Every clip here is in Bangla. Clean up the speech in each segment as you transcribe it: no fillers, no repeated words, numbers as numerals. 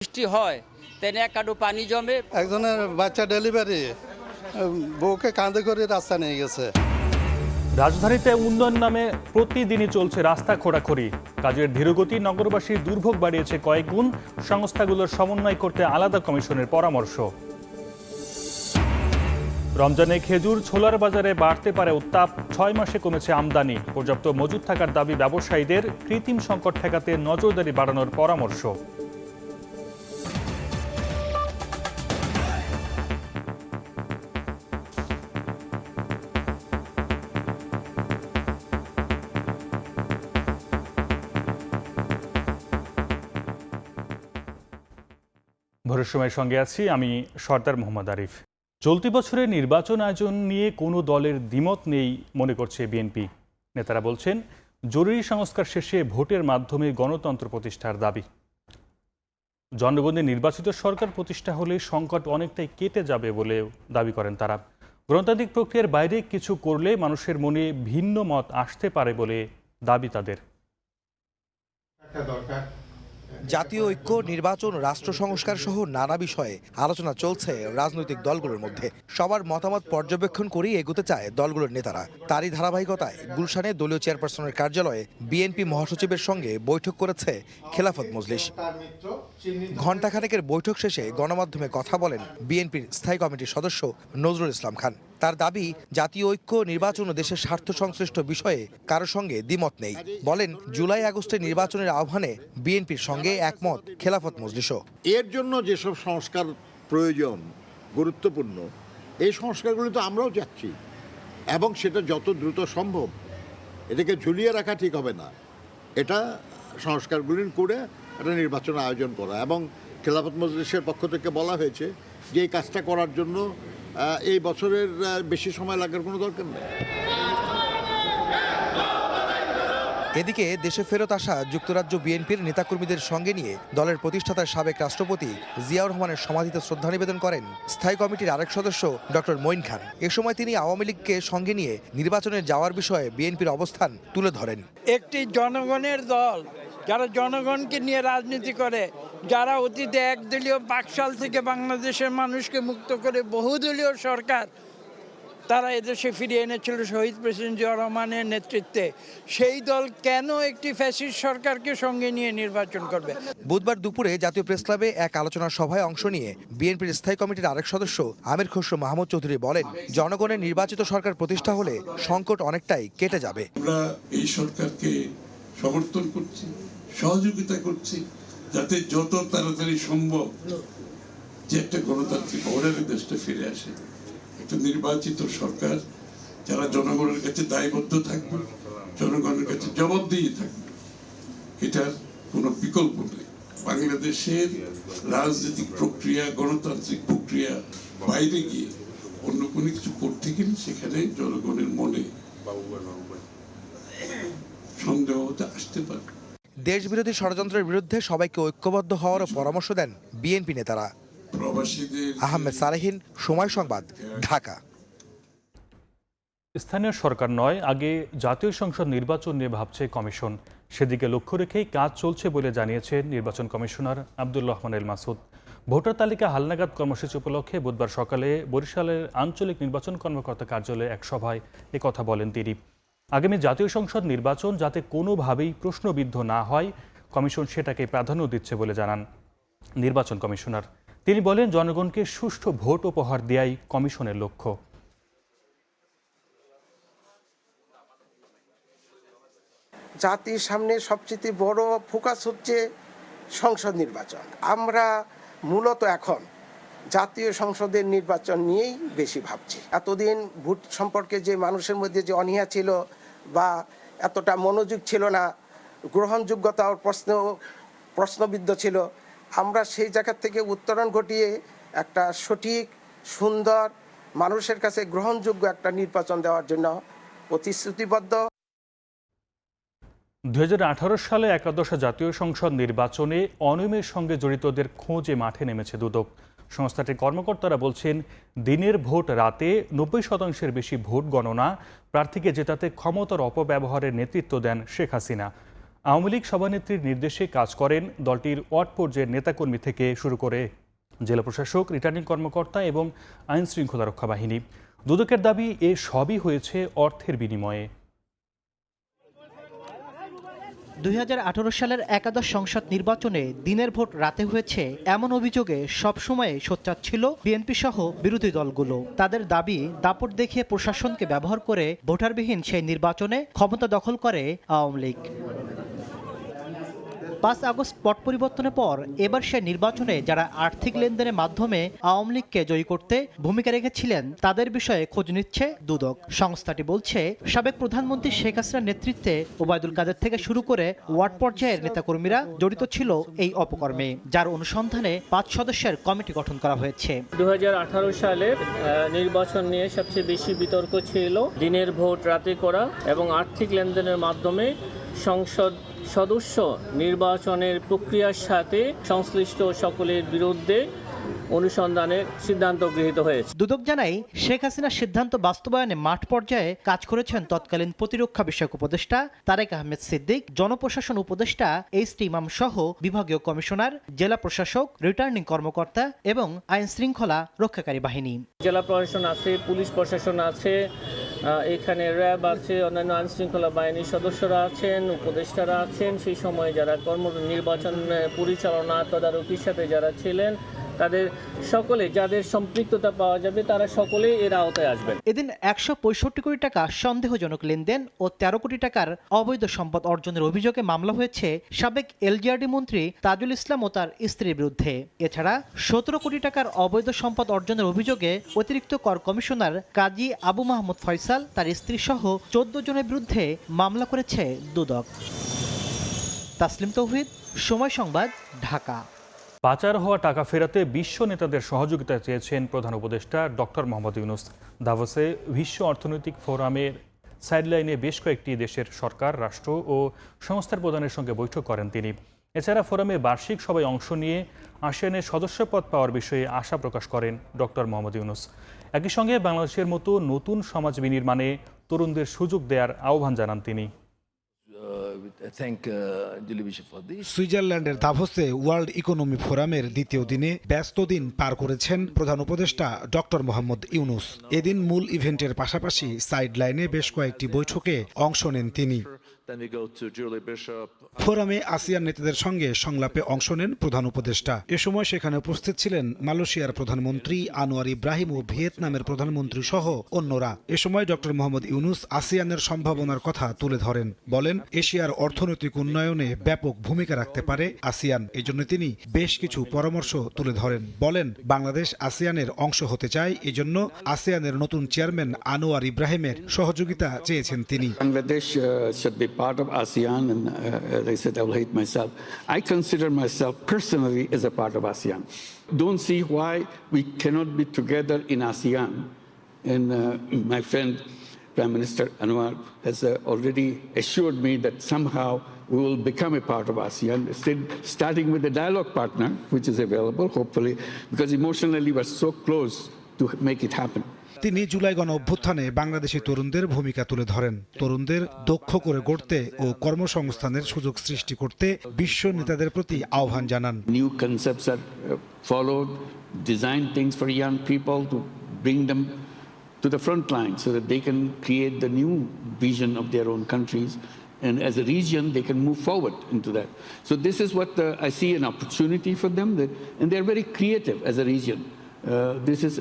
বৃষ্টি হয় তেনে এক কাটু পানি জমে। একজনের বাচ্চা ডেলিভারি, বউকে কাঁধে করে রাস্তা নিয়ে গেছে। রাজধানীতে উন্নয়ন নামে প্রতিদিনই চলছে রাস্তা খোঁড়াখড়ি। কাজের ধীরগতি নগরবাসীর দুর্ভোগ বাড়িয়েছে কয়েক গুণ। সংস্থাগুলোর সমন্বয় করতে আলাদা কমিশনের পরামর্শ। রমজানে খেজুর ছোলার বাজারে বাড়তে পারে উত্তাপ। 6 মাসে কমেছে আমদানি। পর্যাপ্ত মজুদ থাকার দাবি ব্যবসায়ীদের। কৃত্রিম সংকট ঠেকাতে নজরদারি বাড়ানোর পরামর্শ। ভোরের সময়ের সঙ্গে আছি আমি সর্দার মোহাম্মদ আরিফ। চলতি বছরের নির্বাচন আয়োজন নিয়ে কোনো দলের দ্বিমত নেই মনে করছে বিএনপি। নেতারা বলছেন, জরুরি সংস্কার শেষে ভোটের মাধ্যমে গণতন্ত্র প্রতিষ্ঠার দাবি। জনগণের নির্বাচিত সরকার প্রতিষ্ঠা হলে সংকট অনেকটাই কেটে যাবে বলে দাবি করেন তারা। গণতান্ত্রিক প্রক্রিয়ার বাইরে কিছু করলে মানুষের মনে ভিন্ন মত আসতে পারে বলে দাবি তাদের। জাতীয় ঐক্য, নির্বাচন, রাষ্ট্র সংস্কার সহ নানা বিষয়ে আলোচনা চলছে রাজনৈতিক দলগুলোর মধ্যে। সবার মতামত পর্যবেক্ষণ করেই এগোতে চায় দলগুলোর নেতারা। তারই ধারাবাহিকতায় গুলশানে দলীয় চেয়ারপারসনের কার্যালয়ে বিএনপি মহাসচিবের সঙ্গে বৈঠক করেছে খেলাফত মজলিস। ঘণ্টাখানেকের বৈঠক শেষে গণমাধ্যমে কথা বলেন বিএনপির স্থায়ী কমিটির সদস্য নজরুল ইসলাম খান। তার দাবি, জাতীয় ঐক্য, নির্বাচন ও দেশের স্বার্থ সংশ্লিষ্ট বিষয়ে কারো সঙ্গে দ্বিমত নেই। বলেন, জুলাই আগস্টের নির্বাচনের আহ্বানে বিএনপির সঙ্গে একমত খেলাফত মজলিসও। এর জন্য যেসব সংস্কার প্রয়োজন, গুরুত্বপূর্ণ, এই সংস্কারগুলি তো আমরাও চাচ্ছি এবং সেটা যত দ্রুত সম্ভব। এটাকে ঝুলিয়ে রাখা ঠিক হবে না। এটা সংস্কারগুলি করে একটা নির্বাচন আয়োজন করা, এবং খেলাফত মজলিসের পক্ষ থেকে বলা হয়েছে যে এই কাজটা করার জন্য এই বছরের বেশি সময় লাগার কোনো দরকার নেই। এদিকে দেশে ফেরত আসা যুক্তরাজ্য বিএনপির নেতাকর্মীদের সঙ্গে নিয়ে দলের প্রতিষ্ঠাতার সাবেক রাষ্ট্রপতি জিয়াউর রহমানের সমাধিতে শ্রদ্ধা নিবেদন করেন স্থায়ী কমিটির আরেক সদস্য ডক্টর মঈন খান। এ সময় তিনি আওয়ামী লীগকে সঙ্গে নিয়ে নির্বাচনে যাওয়ার বিষয়ে বিএনপির অবস্থান তুলে ধরেন। একটি জনগণের দল, যারা জনগণকে নিয়ে রাজনীতি করে, যারা অতীতে একদলীয় বাকশাল থেকে বাংলাদেশের মানুষকে মুক্ত করে বহুদলীয় সরকার তারা এদেশে ফিরিয়ে এনেছিল শহীদ প্রেসিডেন্ট জিয়াউর রহমানের নেতৃত্বে, সেই দল কেন একটি ফ্যাসিস্ট সরকারকে সঙ্গে নিয়ে নির্বাচন করবে? বুধবার দুপুরে জাতীয় প্রেসক্লাবে এক আলোচনা সভায় অংশ নিয়ে বিএনপির স্থায়ী কমিটির আরেক সদস্য আমির খসরু মাহমুদ চৌধুরী বলেন, জনগণের নির্বাচিত সরকার প্রতিষ্ঠা হলে সংকট অনেকটাই কেটে যাবে। আমরা এই সরকারকে সমর্থন করছি, সহযোগিতা করছি, যাতে যত তাড়াতাড়ি সম্ভব যে একটা গণতান্ত্রিক অর্ডারে দেশটা ফিরে আসে। একটা নির্বাচিত সরকার যারা জনগণের কাছে দায়বদ্ধ থাকবে, জনগণের কাছে জবাবদিহি থাকবে, এটার কোনো বিকল্প নেই। বাংলাদেশের রাজনৈতিক প্রক্রিয়া, গণতান্ত্রিক প্রক্রিয়া বাইরে গিয়ে অন্য কোনো কিছু করতে গেলে সেখানে জনগণের মনে সন্দেহ হতে আসতে পারে। দেশবিরোধী ষড়যন্ত্রের বিরুদ্ধে সবাইকে ঐক্যবদ্ধ হওয়ারও পরামর্শ দেন বিএনপি নেতারা। আহমেদ সালেহিন, সময় সংবাদ, ঢাকা। স্থানীয় সরকার নয়, আগে জাতীয় সংসদ নির্বাচন নিয়ে ভাবছে কমিশন। সেদিকে লক্ষ্য রেখেই কাজ চলছে বলে জানিয়েছেন নির্বাচন কমিশনার আব্দুর রহমান এল মাসুদ। ভোটার তালিকা হালনাগাদ কর্মসূচি উপলক্ষে বুধবার সকালে বরিশালের আঞ্চলিক নির্বাচন কর্মকর্তা কার্যালয়ে এক সভায় একথা বলেন তিনি। আগামী জাতীয় সংসদ নির্বাচন যাতে কোনোভাবেই প্রশ্নবিদ্ধ না হয়, কমিশন সেটাকে প্রাধান্য দিচ্ছে বলে জানান নির্বাচন কমিশনার। তিনি বলেন, জনগণকে সুষ্ঠু ভোট উপহার দেয়াই কমিশনের লক্ষ্য। জাতির সামনে সবচেয়ে বড় ফোকাস হচ্ছে সংসদ নির্বাচন। আমরা মূলত এখন জাতীয় সংসদের নির্বাচন নিয়েই বেশি ভাবছি। এতদিন ভোট সম্পর্কে যে মানুষের মধ্যে যে অনীহা ছিল বা এতটা মনোযোগ ছিল না, গ্রহণযোগ্যতার প্রশ্নবিদ্ধ ছিল, আমরা সেই জায়গা থেকে উত্তরণ ঘটিয়ে একটা সঠিক, সুন্দর, মানুষের কাছে গ্রহণযোগ্য একটা নির্বাচন দেওয়ার জন্য প্রতিশ্রুতিবদ্ধ। 2018 সালে একাদশ জাতীয় সংসদ নির্বাচনে অনিয়মের সঙ্গে জড়িতদের খোঁজে মাঠে নেমেছে দুদক। সংস্থাটির কর্মকর্তারা বলছেন, দিনের ভোট রাতে 90% বেশি ভোট গণনা, প্রার্থীকে জেতাতে ক্ষমতার অপব্যবহারের নেতৃত্ব দেন শেখ হাসিনা। আওয়ামী লীগ সভানেত্রীর নির্দেশে কাজ করেন দলটির ওয়ার্ড পর্যায়ের নেতাকর্মী থেকে শুরু করে জেলা প্রশাসক, রিটার্নিং কর্মকর্তা এবং আইন শৃঙ্খলা রক্ষা বাহিনী। দুদকের দাবি, এ সবই হয়েছে অর্থের বিনিময়ে। 2018 সালের একাদশ সংসদ নির্বাচনে দিনের ভোট রাতে হয়েছে এমন অভিযোগে সবসময় সোচ্চার ছিল বিএনপি সহ বিরোধী দলগুলো। তাদের দাবি, দাপট দেখিয়ে প্রশাসনকে ব্যবহার করে ভোটারবিহীন সেই নির্বাচনে ক্ষমতা দখল করে আওয়ামী লীগ। 5 আগস্ট পট পরিবর্তনের পর এবার সে নির্বাচনে যারা আর্থিক লেনদেনের মাধ্যমে আওয়ামী লীগকে জয়ী করতে ভূমিকা রেখেছিলেন তাদের বিষয়ে খোঁজ নিচ্ছে দুদক। সংস্থাটি বলছে, সাবেক প্রধানমন্ত্রী শেখ হাসিনার নেতৃত্বে ওবায়দুল কাদের থেকে শুরু করে ওয়ার্ড পর্যায়ের নেতাকর্মীরা জড়িত ছিল এই অপকর্মে, যার অনুসন্ধানে 5 সদস্যের কমিটি গঠন করা হয়েছে। 2018 সালের নির্বাচন নিয়ে সবচেয়ে বেশি বিতর্ক ছিল দিনের ভোট রাতে করা এবং আর্থিক লেনদেনের মাধ্যমে সংসদ সদস্য নির্বাচনের প্রক্রিয়ার সাথে সংশ্লিষ্ট সকলের বিরুদ্ধে অনুসন্ধানের সিদ্ধান্ত গৃহীত হয়েছে। দুদক জানায়, শেখ হাসিনার সিদ্ধান্ত বাস্তবায়নে মাঠ পর্যায়ে কাজ করেছেন তৎকালীন প্রতিরক্ষা বিষয়ক উপদেষ্টা তারেক আহমেদ সিদ্দিক, জনপ্রশাসন উপদেষ্টা এইচ.টি. ইমাম সহ বিভাগীয় কমিশনার, জেলা প্রশাসক, রিটার্নিং কর্মকর্তা এবং আইন শৃঙ্খলা রক্ষাকারী বাহিনী। জেলা প্রশাসন আছে, পুলিশ প্রশাসন আছে, এখানে র্যাব আছে, অন্যান্য আইন শৃঙ্খলা বাহিনীর সদস্যরা আছেন, উপদেষ্টারা আছেন। সেই সময় যারা নির্বাচন পরিচালনা তদারকির সাথে যারা ছিলেন তাদের সকলে, যাদের সম্পৃক্ততা পাওয়া যাবে তারা সকলেই এর আওতায় আসবেন। এদিন 165 কোটি টাকা সন্দেহজনক লেনদেন ও 13 কোটি টাকার অবৈধ সম্পদ অর্জনের অভিযোগে মামলা হয়েছে সাবেক এলজিআরডি মন্ত্রী তাজুল ইসলাম ও তার স্ত্রীর বিরুদ্ধে। এছাড়া 17 কোটি টাকার অবৈধ সম্পদ অর্জনের অভিযোগে অতিরিক্ত কর কমিশনার কাজী আবু মাহমুদ ফয়সাল, তার স্ত্রী সহ 14 জনের বিরুদ্ধে মামলা করেছে দুদক। তাসলিম তৌহিদ, সময় সংবাদ, ঢাকা। পাচার হওয়া টাকা ফেরাতে বিশ্ব নেতাদের সহযোগিতা চেয়েছেন প্রধান উপদেষ্টা ডক্টর মোহাম্মদ ইউনূস। দাভোসে বিশ্ব অর্থনৈতিক ফোরামের সাইডলাইনে বেশ কয়েকটি দেশের সরকার, রাষ্ট্র ও সংস্থার প্রধানের সঙ্গে বৈঠক করেন তিনি। এছাড়া ফোরামে বার্ষিক সভায় অংশ নিয়ে আসিয়ানের সদস্যপদ পাওয়ার বিষয়ে আশা প্রকাশ করেন ডক্টর মোহাম্মদ ইউনূস। একই সঙ্গে বাংলাদেশের মতো নতুন সমাজ বিনির্মাণে তরুণদের সুযোগ দেওয়ার আহ্বান জানান তিনি। সুইজারল্যান্ডের দাভোসে ওয়ার্ল্ড ইকোনমি ফোরামের দ্বিতীয় দিনে ব্যস্ত দিন পার করেছেন প্রধান উপদেষ্টা ডক্টর মোহাম্মদ ইউনূস। এদিন মূল ইভেন্টের পাশাপাশি সাইডলাইনে বেশ কয়েকটি বৈঠকে অংশ নেন তিনি। ফোরামে আসিয়ান নেতাদের সঙ্গে সংলাপে অংশ নেন প্রধান উপদেষ্টা। এ সময় সেখানে উপস্থিত ছিলেন মালয়েশিয়ার প্রধানমন্ত্রী আনোয়ার ইব্রাহিম ও ভিয়েতনামের প্রধানমন্ত্রী সহ অন্যরা। এ সময় ডক্টর মোহাম্মদ ইউনূস আসিয়ানের সম্ভাবনার কথা তুলে ধরেন। বলেন, এশিয়ার অর্থনৈতিক উন্নয়নে ব্যাপক ভূমিকা রাখতে পারে আসিয়ান। এজন্য তিনি বেশ কিছু পরামর্শ তুলে ধরেন। বলেন, বাংলাদেশ আসিয়ানের অংশ হতে চায়, এজন্য আসিয়ানের নতুন চেয়ারম্যান আনোয়ার ইব্রাহিমের সহযোগিতা চেয়েছেন তিনি। Part of ASEAN, and as I said, I will hate myself. I consider myself personally as a part of ASEAN. Don't see why we cannot be together in ASEAN. And my friend, Prime Minister Anwar, has already assured me that somehow we will become a part of ASEAN, starting with the dialogue partner, which is available, hopefully, because emotionally we're so close to make it happen. তিনি জুলাই গণ অভ্যুত্থানে বাংলাদেশি তরুণদের ভূমিকা তুলে ধরেন। তরুণদের দক্ষ করে গড়তে ও কর্মসংস্থানের সুযোগ সৃষ্টি করতে বিশ্ব নেতাদের প্রতি আহ্বান জানান। New concepts are followed, design things for young people to bring them to the front line so that they can create the new vision of their own countries, and as a region they can move forward into that. So this is what I see an opportunity for them, and they are very creative as a region. This is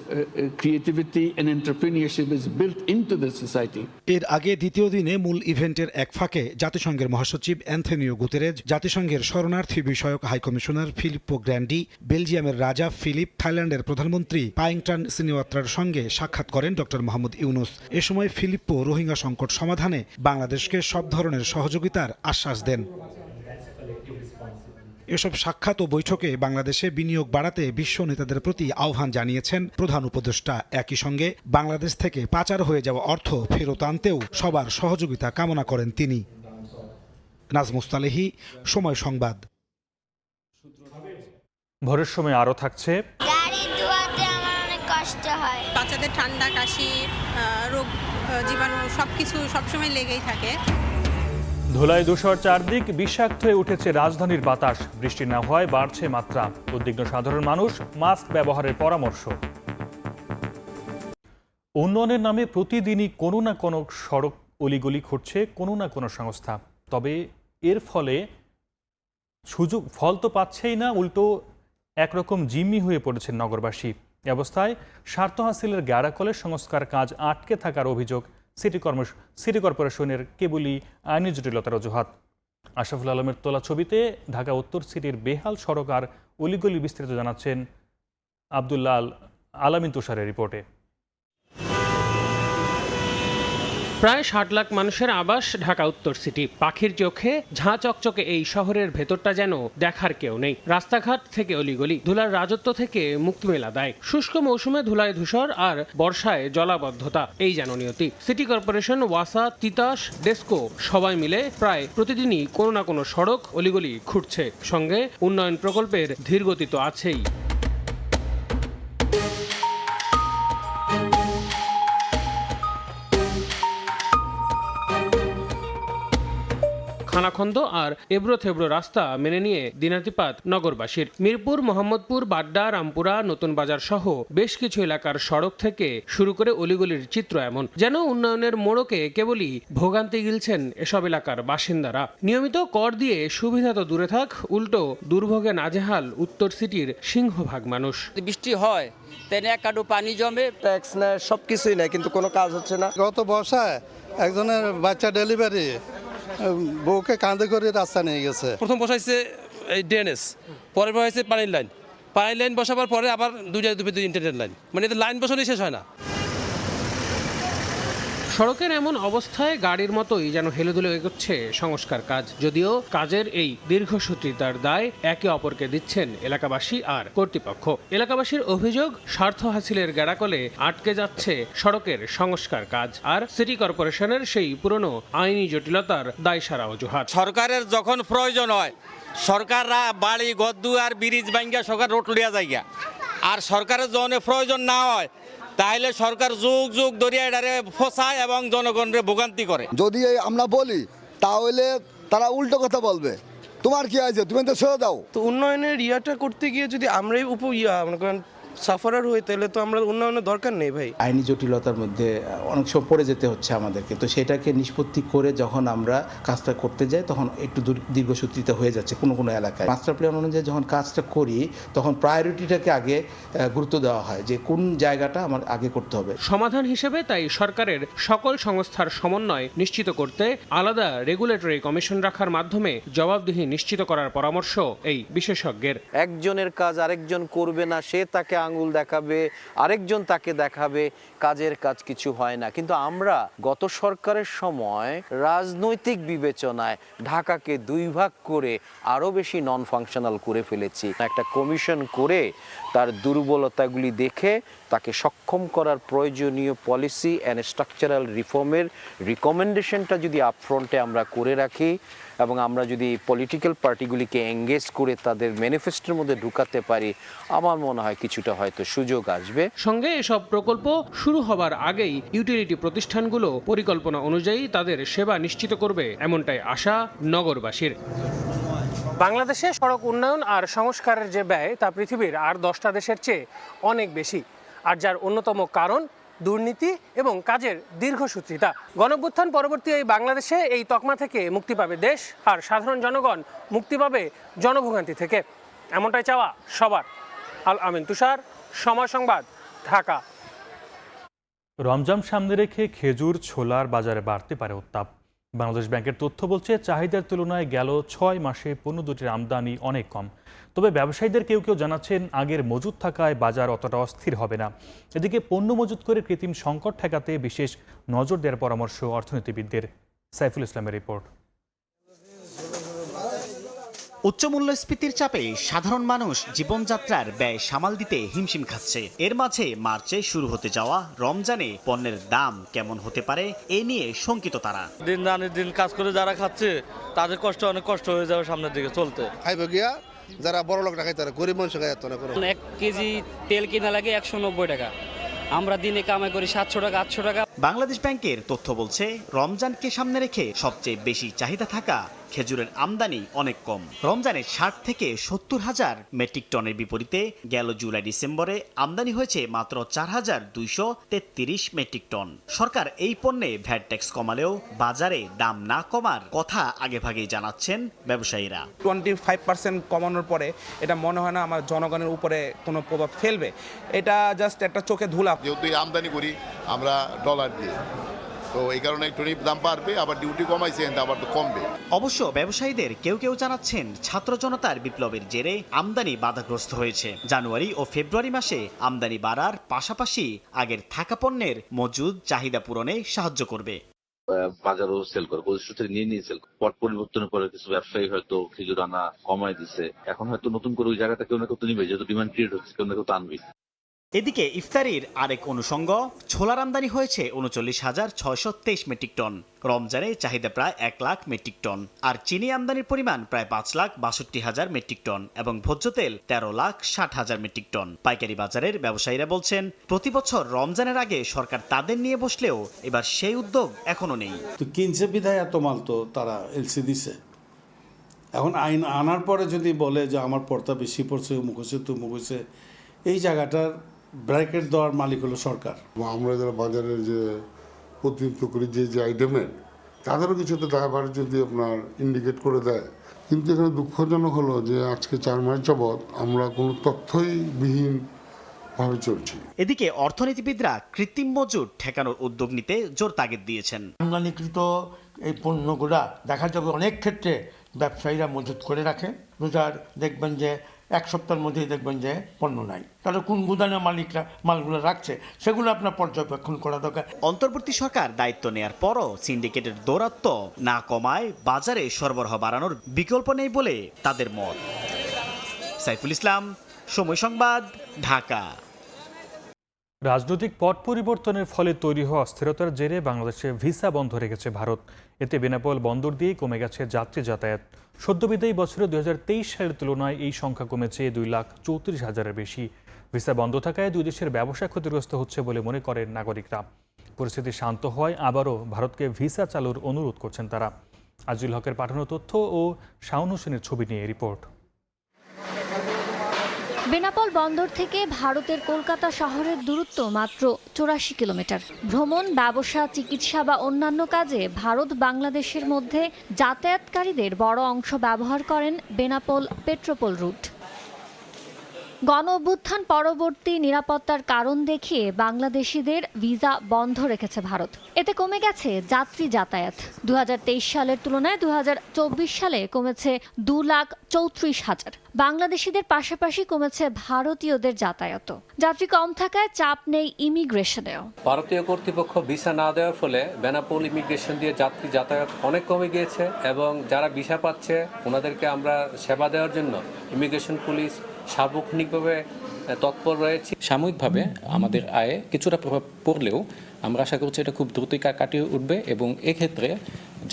creativity and entrepreneurship is built into the society. এর আগে দ্বিতীয় দিনে মূল ইভেন্টের এক ফাঁকে জাতিসংঘের মহাসচিব অ্যান্থনিও গুতেরেজ, জাতিসংঘের শরণার্থী বিষয়ক হাই কমিশনার ফিলিপ্পো গ্র্যান্ডি, বেলজিয়ামের রাজা ফিলিপ, থাইল্যান্ডের প্রধানমন্ত্রী পাইংটান সিনিওয়াত্রার সঙ্গে সাক্ষাৎ করেন ডক্টর মোহাম্মদ ইউনূস। এ সময় ফিলিপ্পো রোহিঙ্গা সংকট সমাধানে বাংলাদেশকে সব ধরনের সহযোগিতার আশ্বাস দেন। এসব সাক্ষাৎ ও বৈঠকে বাংলাদেশে বিনিয়োগ বাড়াতে বিশ্ব নেতাদের প্রতি আহ্বান জানিয়েছেন প্রধান উপদেষ্টা। একই সঙ্গে বাংলাদেশ থেকে পাচার হয়ে যাওয়া অর্থ ফেরত আনতেও সবার সহযোগিতা কামনা করেন তিনি। নাজমুস্তালেহি, সময় সংবাদ। ভোরের সময় আরও থাকছে, গাড়ি ধোয়াতে আমার অনেক কষ্ট হয়। বাচ্চাদের ঠান্ডা, কাশি, রোগ, জীবাণু সবকিছু সবসময় লেগেই থাকে। ধুলায় ধূসর চারদিক, বিষাক্ত হয়ে উঠেছে রাজধানীর বাতাস। বৃষ্টি না হওয়ায় বাড়ছে মাত্রা। উদ্বিগ্ন সাধারণ মানুষ, মাস্ক ব্যবহারের পরামর্শ। উন্নয়নের নামে প্রতিদিনই কোনো না কোনো সড়ক অলিগলি খুঁড়ছে কোনো না কোনো সংস্থা। তবে এর ফলে ফল তো পাচ্ছেই না, উল্টো একরকম জিম্মি হয়ে পড়েছেন নগরবাসী। এ অবস্থায় স্বার্থ হাসিলের গ্যারাকলের সংস্কার কাজ আটকে থাকার অভিযোগ সিটি কর্পোরেশনের কেবলই আইনি জটিলতার অজুহাত। আশরাফুল আলমের তোলা ছবিতে ঢাকা উত্তর সিটির বেহাল সড়ক আর অলিগলি বিস্তারিত জানাচ্ছেন আব্দুল্লাহ আলামিন তুষারের রিপোর্টে। প্রায় ৬০ লাখ মানুষের আবাস ঢাকা উত্তর সিটি। পাখির চোখে ঝাঁ চকচকে এই শহরের ভেতরটা যেন দেখার কেউ নেই। রাস্তাঘাট থেকে অলিগলি, ধুলার রাজত্ব থেকে মুক্তি মেলা দেয়। শুষ্ক মৌসুমে ধুলায় ধূসর আর বর্ষায় জলাবদ্ধতা, এই যেন নিয়তি। সিটি কর্পোরেশন, ওয়াসা, তিতাস, ডেস্কো সবাই মিলে প্রায় প্রতিদিনই কোনো না কোনো সড়ক অলিগলি খুঁড়ছে। সঙ্গে উন্নয়ন প্রকল্পের ধীরগতি তো আছেই। খানাখন্দ আর এবড়ো থেবড়ো রাস্তা মেনে নিয়ে দিনাতিপাত নগরবাসীর। মিরপুর, মোহাম্মদপুর, বাড্ডা, রামপুরা, নতুন বাজার সহ বেশ কিছু এলাকার সড়ক থেকে শুরু করে অলিগলির চিত্র এমন, যেন উন্নয়নের মোড়কে কেবলই ভোগান্তি গিলছেন এসব এলাকার বাসিন্দারা। নিয়মিত কর দিয়ে সুবিধা তো দূরে থাক, উল্টো দুর্ভোগে নাজেহাল উত্তর সিটির সিংহভাগ মানুষ। বৃষ্টি হয় তেনে এক কাটু পানি জমে, ট্যাক্স নেয়, সবকিছুই নেয়, কিন্তু কোনো কাজ হচ্ছে না। গত বর্ষায় একজনের বাচ্চা ডেলিভারি, বউকে কাঁধে করে রাস্তা নিয়ে গেছে। প্রথম বসাইছে এই ড্রেনেজ, পরের বসাইছে পানির লাইন বসাবার পরে আবার দুই ইন্টারনেট লাইন, মানে এতে লাইন বসানোই শেষ হয় না। সড়কের এমন অবস্থায় গাড়ির মতোই যেন হেলেদুলে এগোচ্ছে সংস্কার কাজ। যদিও কাজের এই দীর্ঘসূত্রিতার দায় একে অপরকে দিচ্ছেন এলাকাবাসী আর কর্তৃপক্ষ। এলাকাবাসীর অভিযোগ, স্বার্থ হাসিলের গ্যারাকলে আটকে যাচ্ছে সড়কের সংস্কার কাজ আর সিটি কর্পোরেশনের সেই পুরনো আইনি জটিলতার দায়সারা অজুহাত। সরকারের যখন প্রয়োজন হয় সরকাররা বাড়ি গদ্দু আর ব্রিজ ভাঙ্গা সরকার রোড লিয়া যাইয়া, আর সরকারের যখন প্রয়োজন না হয় তাহলে সরকার যুগ যুগ দরিয়া এটারে ফসায় এবং জনগণের ভোগান্তি করে। যদি আমরা বলি তাহলে তারা উল্টো কথা বলবে, তোমার কি আছে, তুমি তো ছেড়ে দাও। তো উন্নয়নের ইয়াটা করতে গিয়ে যদি আমরাই মনে করেন সাফারার হই, তাহলে তো আমরা উন্নয়নের দরকার নেই ভাই। আইনি জটিলতার মধ্যে অনেক সময় পড়ে যেতে হচ্ছে আমাদেরকে, তো সেটাকে নিষ্পত্তি করে যখন আমরা কাজটা করতে যাই তখন একটু দীর্ঘসূত্রিতা হয়ে যাচ্ছে কোনো কোনো এলাকায়। মাস্টার প্ল্যান অনুযায়ী যখন কাজটা করি তখন প্রায়োরিটিটাকে আগে গুরুত্ব দেওয়া হয় যে কোন জায়গাটা আমার আগে করতে হবে। সমাধান হিসেবে তাই সরকারের সকল সংস্থার সমন্বয় নিশ্চিত করতে আলাদা রেগুলেটরি কমিশন রাখার মাধ্যমে জবাবদিহি নিশ্চিত করার পরামর্শ এই বিশেষজ্ঞের। একজনের কাজ আরেকজন করবে না, সে তাকে আঙুল দেখাবে, আরেকজন তাকে দেখাবে, কাজের কাজ কিছু হয় না। কিন্তু আমরা গত সরকারের সময় রাজনৈতিক বিবেচনায় ঢাকাকে দুই ভাগ করে আরো বেশি নন ফাংশনাল করে ফেলেছি। একটা কমিশন করে তার দুর্বলতাগুলি দেখে তাকে সক্ষম করার প্রয়োজনীয় পলিসি অ্যান্ড স্ট্রাকচারাল রিফর্মের রিকমেন্ডেশনটা যদি আপফ্রন্টে আমরা করে রাখি এবং আমরা যদি পলিটিক্যাল পার্টিগুলিকে এঙ্গেজ করে তাদের ম্যানিফেস্টোর মধ্যে ঢুকাতে পারি, আমার মনে হয় কিছুটা হয়তো সুযোগ আসবে। সঙ্গে এসব প্রকল্প শুরু হবার আগেই ইউটিলিটি প্রতিষ্ঠানগুলো পরিকল্পনা অনুযায়ী তাদের সেবা নিশ্চিত করবে, এমনটাই আশা নগরবাসীর। বাংলাদেশে সড়ক উন্নয়ন আর সংস্কারের যে ব্যয় তা পৃথিবীর আর 10টা দেশের চেয়ে অনেক বেশি, আর যার অন্যতম কারণ দুর্নীতি এবং কাজের দীর্ঘসূত্রিতা। গণঅভ্যুত্থান পরবর্তী এই বাংলাদেশে এই তকমা থেকে মুক্তি পাবে দেশ, আর সাধারণ জনগণ মুক্তি পাবে জনভোগান্তি থেকে, এমনটাই চাওয়া সবার। আল আমিন তুষার, সময় সংবাদ, ঢাকা। রমজান সামনে রেখে খেজুর, ছোলার বাজারে বাড়তে পারে উত্তাপ। বাংলাদেশ ব্যাংকের তথ্য বলছে চাহিদার তুলনায় গেল 6 মাসে পণ্য দুটির আমদানি অনেক কম। তবে ব্যবসায়ীদের কেউ কেউ জানাচ্ছেন আগের মজুদ থাকায় বাজার অতটা অস্থির হবে না। এদিকে পণ্য মজুত করে কৃত্রিম সংকট ঠেকাতে বিশেষ নজর দেওয়ার পরামর্শ অর্থনীতিবিদদের। সাইফুল ইসলামের রিপোর্ট। উচ্চ মূল্যস্ফীতির চাপে সাধারণ মানুষ জীবনযাত্রার ব্যয় সামাল দিতে হিমশিম খাচ্ছে। এর মাঝে মার্চে শুরু হতে যাওয়া রমজানে পণ্যের দাম কেমন হতে পারে এ নিয়ে শঙ্কিত তারা। দিন আনে দিন কাজ করে যারা খাচ্ছে তাদের অনেক কষ্ট হয়ে যাবে সামনের দিকে চলতে। খাইবে গিয়া যারা বড় লোক খাইতে পারে, গরিব মানুষ খাইতে না। 1 কেজি তেল কিনা লাগে 190 টাকা, আমরা দিনে কামাই করি 700 টাকা 800 টাকা। বাংলাদেশ ব্যাংকের তথ্য বলছে রমজানকে সামনে রেখে সবচেয়ে বেশি চাহিদা থাকা খেজুরের আমদানি অনেক কম। রমজানে 60 থেকে 70 হাজার মেট্রিক টনের বিপরীতে গেল জুলাই ডিসেম্বরে আমদানি হয়েছে মাত্র 4,233 মেট্রিক টন। সরকার এই পণ্যে ভ্যাট ট্যাক্স কমালেও বাজারে দাম না কমার কথা আগেভাগেই জানাচ্ছেন ব্যবসায়ীরা। 25% কমানোর পরে এটা মনে হয় না আমার জনগণের উপরে কোনো প্রভাব ফেলবে। এটা জাস্ট একটা চোখে ধুলা। যেহেতু আমদানি করি আমরা ডলার দিয়ে, তো এই কারণে একটু দাম বাড়বে, আবার ডিউটি কমাইছে আবার তো কমবে। অবশ্য ব্যবসায়ীদের কেউ কেউ জানাচ্ছেন ছাত্র জনতার বিপ্লবের জেরে আমদানি বাধাগ্রস্ত হয়েছে। জানুয়ারি ও ফেব্রুয়ারি মাসে আমদানি বাড়ার পাশাপাশি আগের থাকা পণ্যের মজুদ চাহিদা পূরণে সাহায্য করবে। বাজারও সেল করে প্রতিষ্ঠান থেকে নিয়ে সেল করে। পট পরিবর্তনের পরে কিছু ব্যবসায়ী হয়তো খেজুর আনা কমায় দিছে, এখন হয়তো নতুন করে ওই জায়গাটা কেউ না কেউ তো নিবে, যেহেতু ডিমান্ড ক্রিয়েট হচ্ছে কেউ না কেউ তো আনবে। এদিকে ইফতারির আরেক অনুষঙ্গ ছোলার আমদানি হয়েছে 39,623 মেট্রিক টন। রমজানে চাহিদা প্রায় 1 লাখ মেট্রিক টন, আর চিনি আমদানির পরিমাণ প্রায় 5,62,000 মেট্রিক টন এবং ভোজ্য তেল 13,60,000 মেট্রিক টন। পাইকারি বাজারের ব্যবসায়ীরা বলছেন প্রতি বছর রমজানের আগে সরকার তাদের নিয়ে বসলেও এবার সেই উদ্যোগ এখনো নেই। তো কিনছে বিধায় এত মাল তো তারা এলসি দিছে, এখন আইন আনার পরে যদি বলে যে আমার পর্তা বেশি পড়ছে, অমুক হয়েছে তমুক হয়েছে, এই জায়গাটার ব্র্যাকেট দেওয়ার মালিক হলো সরকার। আমরা যারা বাজারের যে প্রতিনিধিত্ব করি যে আইটেমের, তাদেরও কিছু তো দায়ভার যদি আপনার ইন্ডিকেট করে দেয়। কিন্তু এখানে দুঃখজনক হলো যে আজকে 4 মাস যাবৎ আমরা কোনো তথ্যই বিহীনভাবে চলছি। এদিকে অর্থনীতিবিদরা কৃত্রিম মজুদ ঠেকানোর উদ্যোগ নিতে জোর তাগিদ দিয়েছেন। আমদানিকৃত এই পণ্যগুলা দেখা যাবে অনেক ক্ষেত্রে ব্যবসায়ীরা মজুত করে রাখে, রোজার দেখবেন যে 1 সপ্তাহের মধ্যেই দেখবেন যে পণ্য নাই। তাহলে কোন গুদামে মালিকরা মালগুলো রাখছে সেগুলো আপনার পর্যবেক্ষণ করা দরকার। অন্তর্বর্তী সরকার দায়িত্ব নেয়ার পরও সিন্ডিকেটের দৌরাত্ম্য না কমায় বাজারে সরবরাহ বাড়ানোর বিকল্প নেই বলে তাদের মত। সাইফুল ইসলাম, সময় সংবাদ, ঢাকা। রাজনৈতিক পট পরিবর্তনের ফলে তৈরি হওয়া অস্থিরতার জেরে বাংলাদেশে ভিসা বন্ধ রেখেছে ভারত। এতে বেনাপোল বন্দর দিয়ে কমে গেছে যাত্রী যাতায়াত। সদ্যবিদায়ী বছরে 2023 সালের তুলনায় এই সংখ্যা কমেছে 2,34,000-এর বেশি। ভিসা বন্ধ থাকায় দুই দেশের ব্যবসা ক্ষতিগ্রস্ত হচ্ছে বলে মনে করেন নাগরিকরা। পরিস্থিতি শান্ত হওয়ায় আবারও ভারতকে ভিসা চালুর অনুরোধ করছেন তারা। আজিল হকের পাঠানো তথ্য ও শাওন হোসেনের ছবি নিয়ে রিপোর্ট। বেনাপোল বন্দর থেকে ভারতের কলকাতা শহরের দূরত্ব মাত্র 84 কিলোমিটার। ভ্রমণ, ব্যবসা, চিকিৎসা বা অন্যান্য কাজে ভারত বাংলাদেশের মধ্যে যাতায়াতকারীদের বড় অংশ ব্যবহার করেন বেনাপোল পেট্রোপোল রুট। গণ অভ্যুত্থান পরবর্তী নিরাপত্তার কারণ দেখিয়ে বাংলাদেশিদের ভিসা বন্ধ রেখেছে ভারত। এতে কমে গেছে যাত্রী যাতায়াত। 2023 সালের তুলনায় 2024 সালে কমেছে 2,34,000। বাংলাদেশিদের পাশাপাশি কমেছে ভারতীয়দের যাতায়াতও। যাত্রী কম থাকায় চাপ নেই ইমিগ্রেশনেও। ভারতীয় কর্তৃপক্ষ ভিসা না দেওয়ার ফলে বেনাপোল ইমিগ্রেশন দিয়ে যাত্রী যাতায়াত অনেক কমে গিয়েছে এবং যারা ভিসা পাচ্ছে ওনাদেরকে আমরা সেবা দেওয়ার জন্য ইমিগ্রেশন পুলিশ সার্বক্ষণিকভাবে তৎপর রয়েছে। সাময়িকভাবে আমাদের আয়ে কিছুটা প্রভাব পড়লেও আমরা আশা করছি এটা খুব দ্রুতই কাটিয়ে উঠবে এবং এক্ষেত্রে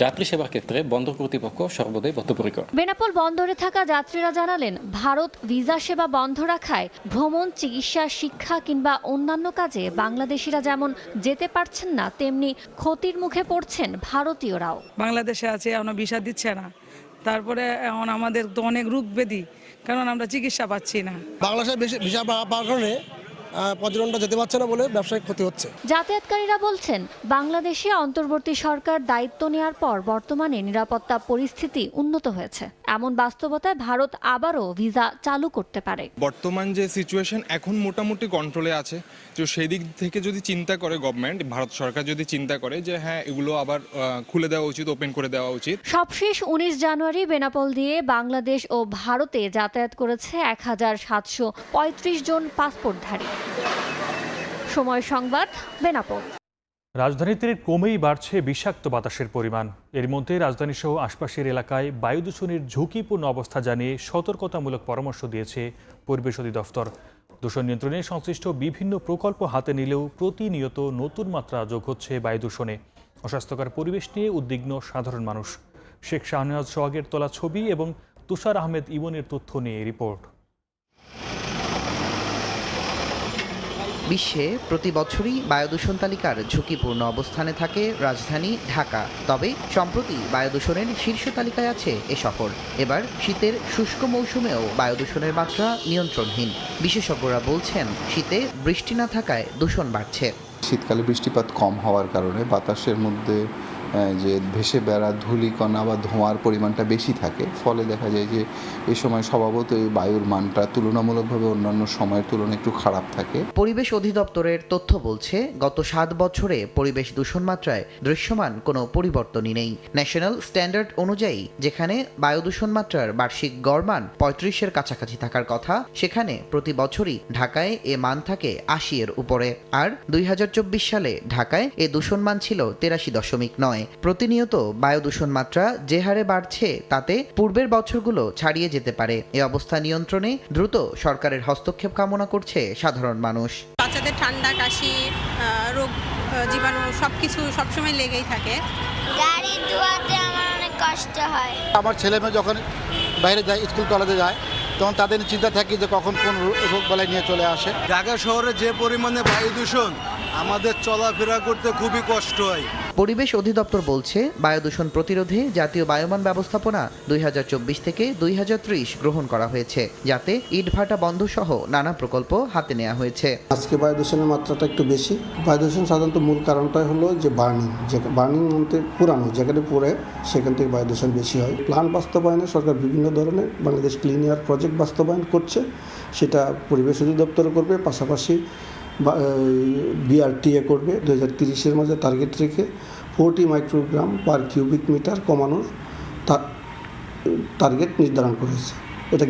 যাত্রী সেবার ক্ষেত্রে বন্দর কর্তৃপক্ষ সর্বদাই বদ্ধপরিকর। বেনাপোল বন্দরে থাকা যাত্রীরা জানালেন, ভারত ভিসা সেবা বন্ধ রাখায় ভ্রমণ, চিকিৎসা, শিক্ষা কিংবা অন্যান্য কাজে বাংলাদেশিরা যেমন যেতে পারছেন না, তেমনি ক্ষতির মুখে পড়ছেন ভারতীয়রাও। বাংলাদেশে আছে এখন ভিসা দিচ্ছে না, তারপরে এখন আমাদের তো অনেক রোগ ব্যাধি, কারণ আমরা চিকিৎসা পাচ্ছি না। বাংলাদেশে ভিসা পাওয়ার কারণে পর্যটনটা যেতে পারছে না বলে ব্যবসায়িক ক্ষতি হচ্ছে। যাতায়াতকারীরা বলছেন, বাংলাদেশে অন্তর্বর্তী সরকার দায়িত্ব নেওয়ার পর বর্তমানে নিরাপত্তা পরিস্থিতি উন্নত হয়েছে। এমন বাস্তবতায় ভারত আবারও ভিসা চালু করতে পারে। বর্তমান যে সিচুয়েশন এখন মোটামুটি কন্ট্রোলে আছে, তো সেই দিক থেকে যদি চিন্তা করে গভর্নমেন্ট, ভারত সরকার যদি চিন্তা করে যে হ্যাঁ এগুলো আবার খুলে দেওয়া উচিত, ওপেন করে দেওয়া উচিত। সবশেষ 19 জানুয়ারি বেনাপোল দিয়ে বাংলাদেশ ও ভারতে যাতায়াত করেছে 1,735 জন পাসপোর্টধারী। সময় সংবাদ, বেনাপোল। রাজধানীতে কমেই বাড়ছে বিষাক্ত বাতাসের পরিমাণ। এর মধ্যে রাজধানীসহ আশপাশের এলাকায় বায়ু দূষণের ঝুঁকিপূর্ণ অবস্থা জানিয়ে সতর্কতামূলক পরামর্শ দিয়েছে পরিবেশ অধিদপ্তর। দূষণ নিয়ন্ত্রণে সংশ্লিষ্ট বিভিন্ন প্রকল্প হাতে নিলেও প্রতিনিয়ত নতুন মাত্রা যোগ হচ্ছে বায়ু দূষণে। অস্বাস্থ্যকর পরিবেশ নিয়ে উদ্বিগ্ন সাধারণ মানুষ। শেখ শাহনেওয়াজ সোহাগের তোলা ছবি এবং তুষার আহমেদ ইমনের তথ্য নিয়ে রিপোর্ট। বিশ্বে প্রতি বছরই বায়ু দূষণ তালিকার ঝুঁকিপূর্ণ অবস্থানে থাকে রাজধানী ঢাকা। তবে সম্প্রতি বায়ু দূষণের শীর্ষ তালিকায় আছে এ শহর। এবার শীতের শুষ্ক মৌসুমেও বায়ু দূষণের মাত্রা নিয়ন্ত্রণহীন। বিশেষজ্ঞরা বলছেন শীতে বৃষ্টি না থাকায় দূষণ বাড়ছে। শীতকালে বৃষ্টিপাত কম হওয়ার কারণে বাতাসের মধ্যে যে ভেসে বেড়া ধূলিকণা বা ধোঁয়ার পরিমাণটা বেশি থাকে, ফলে দেখা যায় যে এই সময় স্বভাবতই বায়ুর মানটা তুলনামূলকভাবে অন্যান্য সময়ের তুলনায় একটু খারাপ থাকে। পরিবেশ অধিদপ্তরের তথ্য বলছে গত 7 বছরে পরিবেশ দূষণ মাত্রায় দৃশ্যমান কোনো পরিবর্তনই নেই। ন্যাশনাল স্ট্যান্ডার্ড অনুযায়ী যেখানে বায়ু দূষণ মাত্রার বার্ষিক গড় মান 35-এর কাছাকাছি থাকার কথা, সেখানে প্রতি বছরই ঢাকায় এ মান থাকে 80-এর উপরে। আর 2024 সালে ঢাকায় এ দূষণ মান ছিল 83.9। প্রতিনিয়ত বায়ু দূষণ মাত্রা যে হারে বাড়ছে তাতে পূর্বের বছরগুলো ছাড়িয়ে যেতে পারে। এই অবস্থা নিয়ন্ত্রণে দ্রুত সরকারের হস্তক্ষেপ কামনা করছে সাধারণ মানুষ। বাচ্চাদের ঠান্ডা, কাশি, রোগ জীবাণু সবকিছু সবসময় লেগেই থাকে। গাড়ি ধোয়াতে আমার অনেক কষ্ট হয়। আমার ছেলে মেয়ে যখন বাইরে যায়, স্কুল কলেজে যায়, তখন তাদের চিন্তা থাকে যে কখন কোন রোগ বালাই নিয়ে চলে আসে। ঢাকা শহরে যে পরিমাণে বায়ু দূষণ, আমাদের চলাফেরা করতে খুবই কষ্ট হয়। পরিবেশ অধিদপ্তর বলছে বায়ু দূষণ প্রতিরোধে জাতীয় বায়ুমান ব্যবস্থাপনা 2024 থেকে 2030 গ্রহণ করা হয়েছে, যাতে ইটভাটা বন্ধ সহ নানা প্রকল্প হাতে নেওয়া হয়েছে। আজকে বায়ু দূষণের মাত্রাটা একটু বেশি। বায়ু দূষণ সাধারণত মূল কারণটাই হলো যে বার্নিং মধ্যে পুরানো যেখানে পড়ে সেখান থেকে বায়ু দূষণ বেশি হয়। প্ল্যান বাস্তবায়নে সরকার বিভিন্ন ধরনের বাংলাদেশ ক্লিন এয়ার প্রজেক্ট বাস্তবায়ন করছে, সেটা পরিবেশ অধিদপ্তর করবে, পাশাপাশি BRTA করবে। 2030-এর মাঝে টার্গেট রেখে 40 মাইক্রোগ্রাম পার কিউবিক মিটার কমানোর টার্গেট নির্ধারণ করেছে। এটা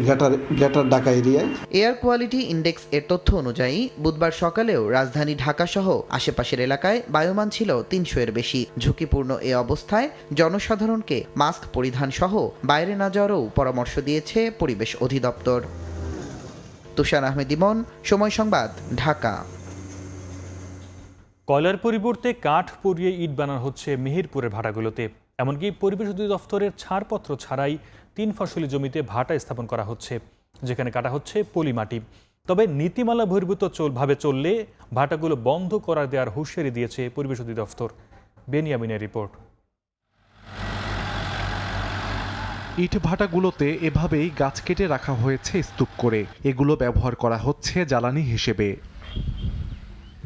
গ্রেটার ঢাকা এরিয়ায়। এয়ার কোয়ালিটি ইন্ডেক্স এর তথ্য অনুযায়ী বুধবার সকালেও রাজধানী ঢাকা সহ আশেপাশের এলাকায় বায়ুমান ছিল 300-এর বেশি। ঝুঁকিপূর্ণ এ অবস্থায় জনসাধারণকে মাস্ক পরিধান সহ বাইরে না যাওয়ারও পরামর্শ দিয়েছে পরিবেশ অধিদপ্তর। তুষার আহমেদ ইমন, সময় সংবাদ, ঢাকা। কয়লার পরিবর্তে কাঠ পুড়িয়ে ইট বানানো হচ্ছে মেহেরপুরের ভাটাগুলোতে। এমনকি পরিবেশ অধিদপ্তরের ছাড়পত্র ছাড়াই 3 ফসলি জমিতে ভাটা স্থাপন করা হচ্ছে, যেখানে কাটা হচ্ছে পলি মাটি। তবে নীতিমালা বহির্ভূত ভাবে চললে ভাটাগুলো বন্ধ করা দেওয়ার হুঁশিয়ারি দিয়েছে পরিবেশ অধিদপ্তর। বেনিয়ামিনের রিপোর্ট। ইট ভাটাগুলোতে এভাবেই গাছ কেটে রাখা হয়েছে স্তূপ করে। এগুলো ব্যবহার করা হচ্ছে জ্বালানি হিসেবে।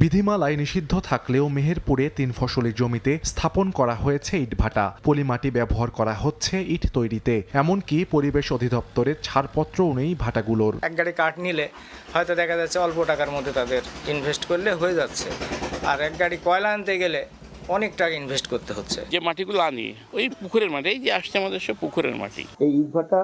বিধিমালায় নিষিদ্ধ থাকলেও মেহেরপুরে 3 ফসলি জমিতে স্থাপন করা হয়েছে ইটভাটা। পলিমাটি ব্যবহার করা হচ্ছে ইট তৈরিতে। এমনকি পরিবেশ অধিদপ্তরের ছাড়পত্রও নেই ভাটাগুলোর। এক গাড়ি কাঠ নিলে হয়তো দেখা যাচ্ছে অল্প টাকার মধ্যে তাদের ইনভেস্ট করলে হয়ে যাচ্ছে, আর এক গাড়ি কয়লা আনতে গেলে অনেক টাকা ইনভেস্ট করতে হচ্ছে। যে মাটিগুলো আনি ওই পুকুরের মাটি, এই যে আসছে আমাদের সব পুকুরের মাটি। এই ইটভাটা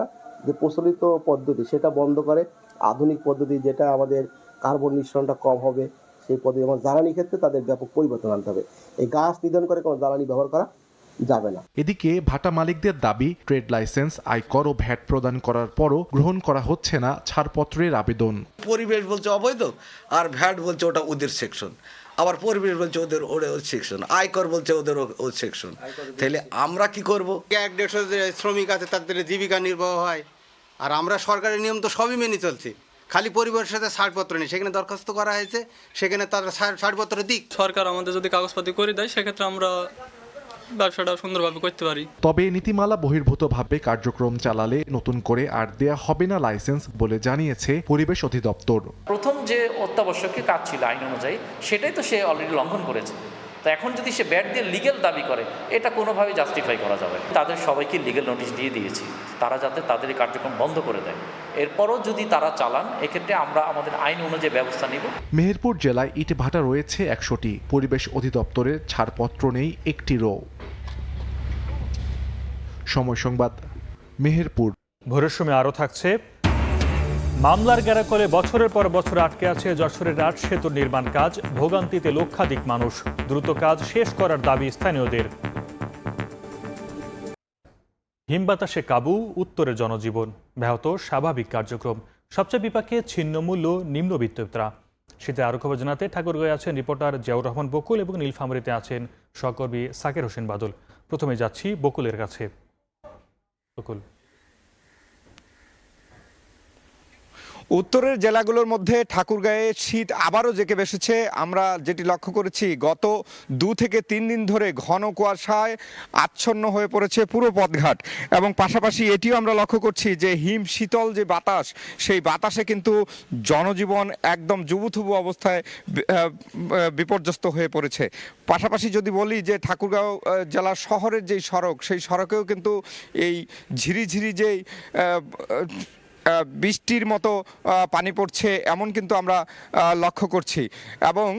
যে প্রচলিত পদ্ধতি সেটা বন্ধ করে আধুনিক পদ্ধতি, যেটা আমাদের কার্বন নিঃসরণটা কম হবে, সেই পদ্ধতি আমার জ্বালানি ক্ষেত্রে তাদের ব্যাপক পরিবর্তন আনতে হবে। এই গাছ নিধন করে কোনো জ্বালানি ব্যবহার করা যাবে না। এদিকে ভাটা মালিকদের দাবি, ট্রেড লাইসেন্স, আয়কর ও ভ্যাট প্রদান করার পরও গ্রহণ করা হচ্ছে না ছাড়পত্রের আবেদন। পরিবেশ বলছে অবৈধ, আর ভ্যাট বলছে ওটা ওদের সেকশন, আবার পরিবেশ বলছে ওদের সেকশন, আয়কর বলছে ওদের ও সেকশন। তাহলে আমরা কি করব? 150 যে শ্রমিক আছে তাদের জীবিকা নির্বাহ হয়, আর আমরা সরকারের নিয়ম তো সবই মেনে চলছি। খালি পরিবারের সাথে ছাড়পত্র নেই, সেখানে দরখাস্ত করা হয়েছে, সেখানে তারা ছাড়পত্র দিক। সরকার আমাদের যদি কাগজপাতি করে দেয় সেক্ষেত্রে আমরা ব্যবসাটা সুন্দরভাবে করতে পারি। তবে নীতিমালা বহির্ভূতভাবে কার্যক্রম চালালে নতুন করে আর দেয়া হবে না লাইসেন্স বলে জানিয়েছে পরিবেশ অধিদপ্তর। প্রথম যে অত্যাবশ্যকীয় কাজ ছিল আইন অনুযায়ী, সেটাই তো সে অলরেডি লঙ্ঘন করেছে। তো এখন যদি সে ব্যাট দিয়ে লিগ্যাল দাবি করে, এটা কোনোভাবেই জাস্টিফাই করা যাবে। তাদের সবাইকে লিগ্যাল নোটিশ দিয়ে দিয়েছি, তারা যাতে তাদের এই কার্যক্রম বন্ধ করে দেয়। এরপরও যদি তারা চালান, এক্ষেত্রে আমরা আমাদের আইন অনুযায়ী ব্যবস্থা নিব। মেহেরপুর জেলায় ইট ভাটা রয়েছে 100টি। পরিবেশ অধিদপ্তরের ছাড়পত্র নেই একটিরও। সময় সংবাদ, মেহেরপুর। ভোরের সময় আরও থাকছে, মামলার গ্যারাকলে বছরের পর বছর আটকে আছে যশোরের রাজ সেতুর নির্মাণ কাজ। ভোগান্তিতে লক্ষাধিক মানুষ। দ্রুত কাজ শেষ করার দাবি স্থানীয়দের। হিমবাতাসে কাবু উত্তরের জনজীবন, ব্যাহত স্বাভাবিক কার্যক্রম। সবচেয়ে বিপাকে ছিন্নমূল্য নিম্নবিত্তরা। শীতে আরও খবর জানাতে ঠাকুরগাঁয়ে আছেন রিপোর্টার জিয়াউর রহমান বকুল এবং নীলফামারীতে আছেন সহকর্মী সাকের হোসেন বাদল। প্রথমে যাচ্ছি বকুলের কাছে। বকুল। উত্তরের জেলাগুলোর মধ্যে ঠাকুরগাঁয়ে শীত আবারও জেঁকে বসেছে। আমরা যেটি লক্ষ্য করেছি, গত 2 থেকে 3 দিন ধরে ঘন কুয়াশায় আচ্ছন্ন হয়ে পড়েছে পুরো পথঘাট, এবং পাশাপাশি এটিও আমরা লক্ষ্য করছি যে হিম শীতল যে বাতাস, সেই বাতাসে কিন্তু জনজীবন একদম জুবুথুবু অবস্থায় বিপর্যস্ত হয়ে পড়েছে। পাশাপাশি যদি বলি যে ঠাকুরগাঁও জেলা শহরের যেই সড়ক, সেই সড়কেও কিন্তু এই ঝিরিঝিরি যেই বৃষ্টির মতো পানি পড়ছে এমন কিন্তু আমরা লক্ষ্য করছি, এবং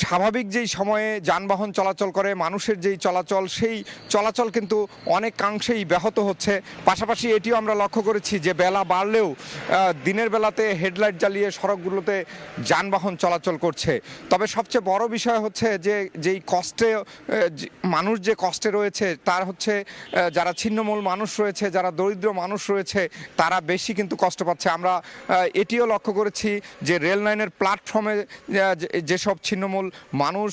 স্বাভাবিক যেই সময়ে যানবাহন চলাচল করে, মানুষের যেই চলাচল, সেই চলাচল কিন্তু অনেকাংশেই ব্যাহত হচ্ছে। পাশাপাশি এটিও আমরা লক্ষ্য করেছি যে বেলা বাড়লেও দিনের বেলাতে হেডলাইট জ্বালিয়ে সড়কগুলোতে যানবাহন চলাচল করছে। তবে সবচেয়ে বড় বিষয় হচ্ছে যে যেই কষ্টে মানুষ যে কষ্টে রয়েছে, তার হচ্ছে যারা ছিন্নমূল মানুষ রয়েছে, যারা দরিদ্র মানুষ রয়েছে, তারা বেশি কিন্তু কষ্ট পাচ্ছে। আমরা এটিও লক্ষ্য করেছি যে রেল লাইনের প্ল্যাটফর্মে যেসব ছিন্নমূল মানুষ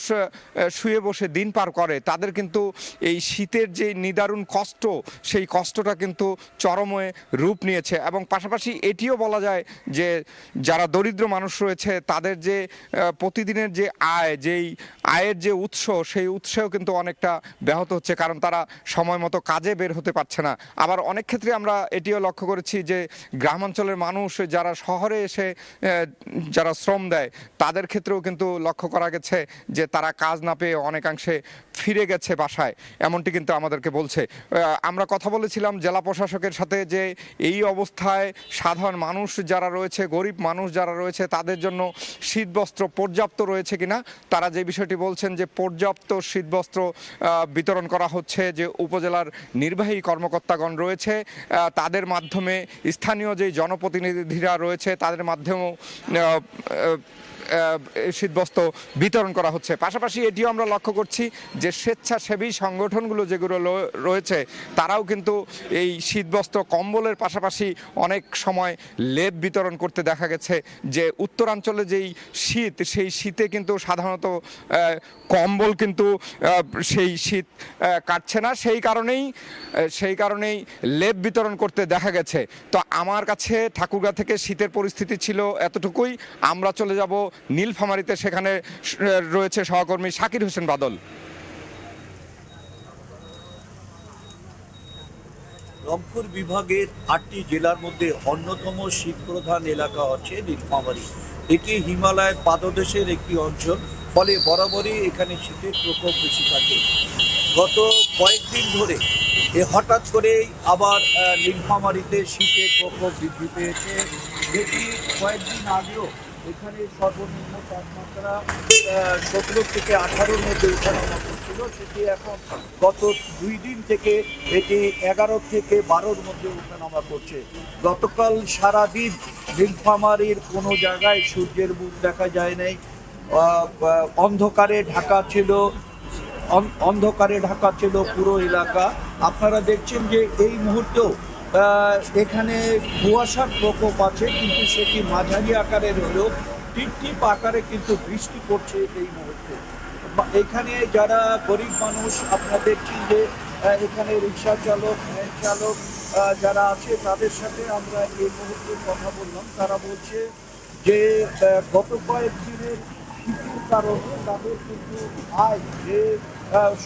শুয়ে বসে দিন পার করে, তাদের কিন্তু এই শীতের যে নিদারুণ কষ্ট, সেই কষ্টটা কিন্তু চরমে রূপ নিয়েছে। এবং পাশাপাশি এটিও বলা যায় যে যারা দরিদ্র মানুষ রয়েছে, তাদের যে প্রতিদিনের যে আয়, যেই আয়ের যে উৎস, সেই উৎসেও কিন্তু অনেকটা ব্যাহত হচ্ছে, কারণ তারা সময় মতো কাজে বের হতে পারছে না। আবার অনেক ক্ষেত্রে আমরা এটিও লক্ষ্য করেছি যে গ্রামাঞ্চলের মানুষ যারা শহরে এসে যারা শ্রম দেয়, তাদের ক্ষেত্রেও কিন্তু লক্ষ্য করা গেছে যে তারা কাজ না পেয়ে অনেকাংশে ফিরে গেছে বাসায়, এমনটি কিন্তু আমাদেরকে বলছে। আমরা কথা বলেছিলাম জেলা প্রশাসকের সাথে যে এই অবস্থায় সাধারণ মানুষ যারা রয়েছে, গরিব মানুষ যারা রয়েছে, তাদের জন্য শীতবস্ত্র পর্যাপ্ত রয়েছে কিনা। তারা যে বিষয়টি বলছেন যে পর্যাপ্ত শীতবস্ত্র বিতরণ করা হচ্ছে, যে উপজেলার নির্বাহী কর্মকর্তাগণ রয়েছে তাদের মাধ্যমে, স্থানীয় যে জনপ্রতিনিধিরা রয়েছে তাদের মাধ্যমেও শীতবস্ত্র বিতরণ করা হচ্ছে। পাশাপাশি এটিও আমরা লক্ষ্য করছি যে স্বেচ্ছাসেবী সংগঠনগুলো যেগুলো রয়েছে, তারাও কিন্তু এই শীতবস্ত্র কম্বলের পাশাপাশি অনেক সময় লেপ বিতরণ করতে দেখা গেছে। যে উত্তরাঞ্চলে যেই শীত, সেই শীতে কিন্তু সাধারণত কম্বল কিন্তু সেই শীত কাটছে না, সেই কারণেই লেপ বিতরণ করতে দেখা গেছে। তো আমার কাছে ঠাকুরগাঁ থেকে শীতের পরিস্থিতি ছিল এতটুকুই। আমরা চলে যাব নীলফামারীতে, সেখানে রয়েছে সহকর্মী শাকির হোসেন বাদল। রংপুর বিভাগের 8টি জেলার মধ্যে অন্যতম শীত প্রধান এলাকা হচ্ছে নীলফামারী। এটি হিমালয়ের পাদদেশের একটি অঞ্চল, ফলে বরাবরই এখানে শীতের প্রকোপ বেশি থাকে। গত কয়েকদিন ধরে হঠাৎ করেই আবার নীলফামারীতে শীতের প্রকোপ বৃদ্ধি পেয়েছে। যেটি কয়েকদিন আগেও এখানে সর্বনিম্ন তাপমাত্রা 17 থেকে 18-র মধ্যে ওঠানামা করছিল, সেটি এখন গত 2 দিন থেকে এটি 11 থেকে 12-র মধ্যে ওঠানামা করছে। গতকাল সারাদিন নীলফামারীর কোনো জায়গায় সূর্যের মুখ দেখা যায় নাই, অন্ধকারে ঢাকা ছিল পুরো এলাকা। আপনারা দেখছেন যে এই মুহূর্তেও এখানে কুয়াশার প্রকোপ আছে, কিন্তু সেটি মাঝারি আকারের হলেও টিপ আকারে কিন্তু বৃষ্টি পড়ছে এই মুহূর্তে। এখানে যারা গরিব মানুষ, আপনারা দেখছেন যে এখানে রিক্সা চালক, ভ্যান চালক যারা আছে, তাদের সাথে আমরা এই মুহূর্তে কথা বললাম। তারা বলছে যে গত কয়েকদিনের শীতের কারণে তাদের কিন্তু আয়, যে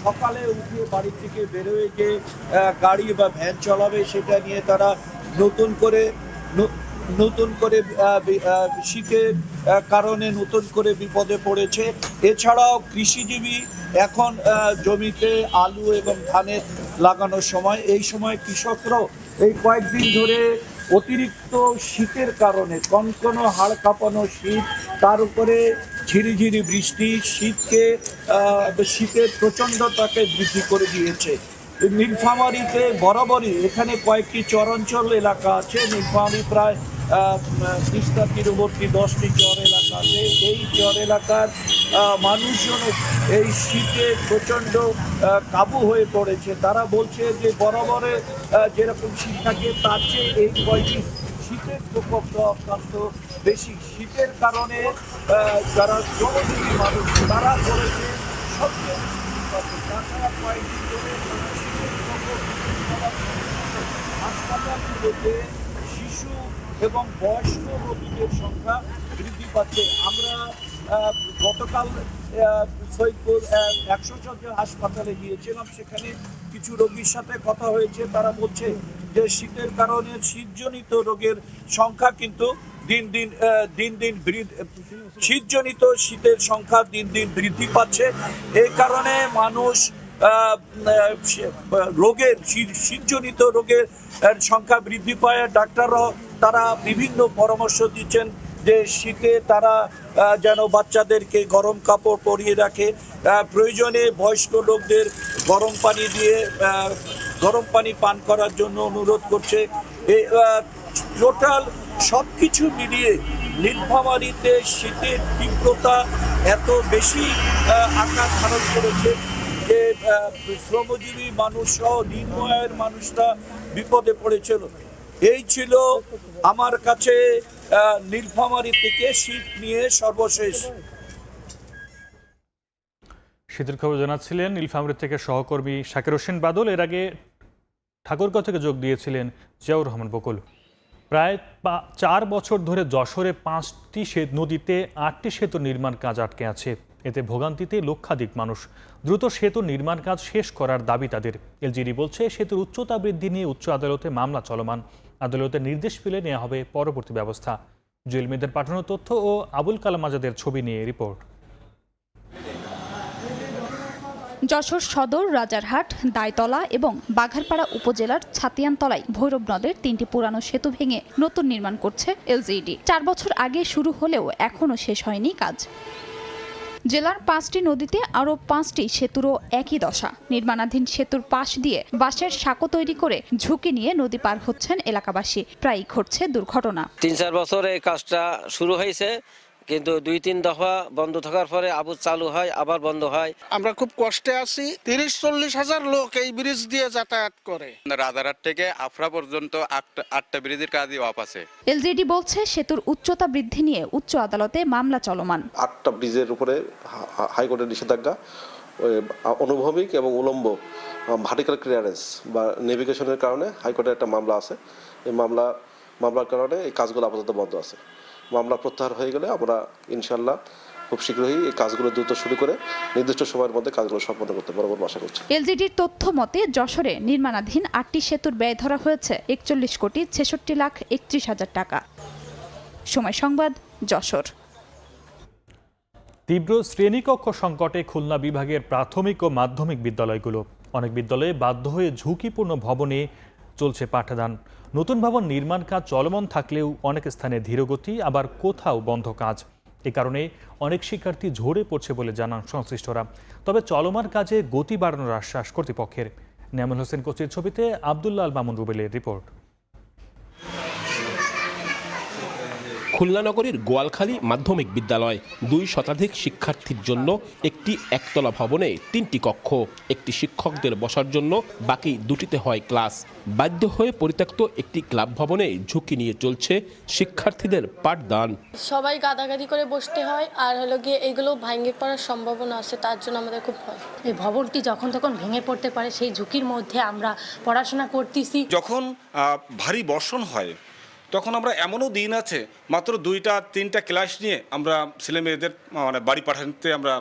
সকালে উঠে বাড়ি থেকে বেরোয় যে গাড়ি বা ভ্যান চালাবে, সেটা নিয়ে তারা নতুন করে শীতের কারণে নতুন করে বিপদে পড়েছে। এছাড়াও কৃষিজীবী এখন জমিতে আলু এবং ধানের লাগানোর সময়, এই সময় কৃষকরাও এই কয়েকদিন ধরে অতিরিক্ত শীতের কারণে, কনকনো হাড় কাঁপানো শীত, তার উপরে ঝিরিঝিরি বৃষ্টি শীতের প্রচণ্ডতাকে বৃদ্ধি করে দিয়েছে। নীলফামারীতে বরাবরই এখানে কয়েকটি চরাঞ্চল এলাকা আছে। নীলফামারী প্রায় তিস্তা তীরবর্তী 10টি চর এলাকা আছে। এই চর এলাকার মানুষজন এই শীতে প্রচণ্ড কাবু হয়ে পড়েছে। তারা বলছে যে বরাবরে যেরকম শীত থাকে, তার চেয়ে এই কয়েকটি শীতের প্রকোপ অত্যন্ত বেশি। শীতের কারণে যারা শ্রমজীবী মানুষ, তারা করেছে সবচেয়ে বেশি। তাছাড়া কয়েকদিন ধরে শীতের প্রকোপ হাসপাতালগুলোতে শিশু এবং বয়স্ক রোগীদের সংখ্যা বৃদ্ধি পাচ্ছে। আমরা গতকাল সৈয়দপুর 100 শয্যার হাসপাতালে গিয়েছিলাম, সেখানে কিছু রোগীর সাথে কথা হয়েছে। তারা বলছে যে শীতের কারণে শীতজনিত রোগের সংখ্যা কিন্তু দিন দিন শীতের সংখ্যা দিন দিন বৃদ্ধি পাচ্ছে। এই কারণে মানুষ শীতজনিত রোগের সংখ্যা বৃদ্ধি পায়। ডাক্তাররাও তারা বিভিন্ন পরামর্শ দিচ্ছেন যে শীতে তারা যেন বাচ্চাদেরকে গরম কাপড় পরিয়ে রাখে, প্রয়োজনে বয়স্ক লোকদের গরম পানি পান করার জন্য অনুরোধ করছে। টোটাল সবকিছু মিলিয়ে নীলফামারীতে শীতের তীব্রতা এত বেশি আকার ধারণ করেছে যে শ্রমজীবী মানুষ সহ নিম্ন আয়ের মানুষরা বিপদে পড়েছিল। এই ছিল আমার কাছে নীলফামারী থেকে শীত নিয়ে সর্বশেষ। শীতের খবর জানাচ্ছিলেন নীলফামারী থেকে সহকর্মী শাকির হোসেন বাদল। এর আগে ঠাকুরগাঁও থেকে যোগ দিয়েছিলেন জিয়াউর রহমান বকুল। প্রায় 4 বছর ধরে যশোরে 5টি নদীতে 8টি সেতু নির্মাণ কাজ আটকে আছে। এতে ভোগান্তিতে লক্ষাধিক মানুষ। দ্রুত সেতু নির্মাণ কাজ শেষ করার দাবি তাদের। এলজিডি বলছে সেতুর উচ্চতা বৃদ্ধি নিয়ে উচ্চ আদালতে মামলা চলমান। আদালতের নির্দেশ পেলে নেওয়া হবে পরবর্তী ব্যবস্থা। জুয়েল মেদের পাঠানো তথ্য ও আবুল কালাম আজাদের ছবি নিয়ে রিপোর্ট। যশোর সদর, রাজারহাট, দায়তলা এবং বাঘারপাড়া উপজেলার ছাতিয়ানতলায় ভৈরব নদের 3টি পুরানো সেতু ভেঙে নতুন নির্মাণ করছে এলজিইডি। 4 বছর আগে শুরু হলেও এখনও শেষ হয়নি কাজ। জেলার 5টি নদীতে আরও 5টি সেতুরও একই দশা। নির্মাণাধীন সেতুর পাশ দিয়ে বাঁশের সাঁকো তৈরি করে ঝুঁকি নিয়ে নদী পার হচ্ছেন এলাকাবাসী। প্রায়ই ঘটছে দুর্ঘটনা। 3-4 বছর এই কাজটা শুরু হয়েছে, কিন্তু 2-3 দফা বন্ধ থাকার পরে আবার চালু হয়, আবার বন্ধ হয়। আমরা খুব কষ্টে আছি। 30-40 হাজার লোক এই ব্রিজ দিয়ে যাতায়াত করে। রাজারহাট থেকে আফরা পর্যন্ত 8টা ব্রিজের কাজই অফ আছে। এলজিডি বলছে সেতুর উচ্চতা বৃদ্ধি নিয়ে উচ্চ আদালতে মামলা চলমান। 8টা ব্রিজের উপরে হাইকোর্টের নিষেধাজ্ঞা, অনুভূমিক এবং উলম্ব ভার্টিক্যাল ক্লিয়ারেন্স বা নেভিগেশনের কারণে হাইকোর্টের একটা মামলা আছে। এই মামলার কারণে এই কাজগুলো আপাতত বন্ধ আছে। মামলা প্রত্যাহার হয়ে গেলে আমরা ইনশাল্লাহ খুব শীঘ্রই এই কাজগুলো দ্রুত শুরু করে নির্দিষ্ট সময়ের মধ্যে কাজগুলো সম্পন্ন করতে পারবো আশা করছি। এলজিডির তথ্য মতে যশোরে নির্মাণাধীন 8টি সেতুর ব্যয় ধরা হয়েছে 41,66,31,000 টাকা। সময় সংবাদ, যশোর। তীব্র শ্রেণীকক্ষ সংকটে খুলনা বিভাগের প্রাথমিক ও মাধ্যমিক বিদ্যালয়গুলো। অনেক বিদ্যালয়ে বাধ্য হয়ে ঝুঁকিপূর্ণ ভবনে চলছে পাঠদান। নতুন ভবন নির্মাণ কাজ চলমান থাকলেও অনেক স্থানে ধীরগতি, আবার কোথাও বন্ধ কাজ। এ কারণে অনেক শিক্ষার্থী ঝরে পড়ছে বলে জানান সংশ্লিষ্টরা। তবে চলমান কাজে গতি বাড়ানোর আশ্বাস কর্তৃপক্ষের। নিয়ামুল হোসেন কোচের ছবিতে আব্দুল্লাহ আল মামুন রুবেলের রিপোর্ট। খুলনা নগরীর গোয়ালখালী মাধ্যমিক বিদ্যালয় 2 শতাধিক শিক্ষার্থীর জন্য একটি একতলা ভবনে 3টি কক্ষ, একটি শিক্ষকদের বসার জন্য, বাকি 2টিতে হয় ক্লাস। বাধ্য হয়ে পরিত্যক্ত একটি ক্লাব ভবনে ঝুঁকি নিয়ে চলছে শিক্ষার্থীদের পাঠদান। সবাই গাদাগাদি করে বসতে হয়, আর হলো গিয়ে এগুলো ভেঙে পড়ার সম্ভাবনা আছে, তার জন্য আমাদের খুব ভয়। এই ভবনটি যখন তখন ভেঙে পড়তে পারে, সেই ঝুঁকির মধ্যে আমরা পড়াশোনা করতেছি। যখন ভারী বর্ষণ হয় তখন আমরা এমনও দিন আছে মাত্র 2-3টা ক্লাস নিয়ে আমরা ছেলে মেয়েদের বাড়ি পাঠাতে আমরা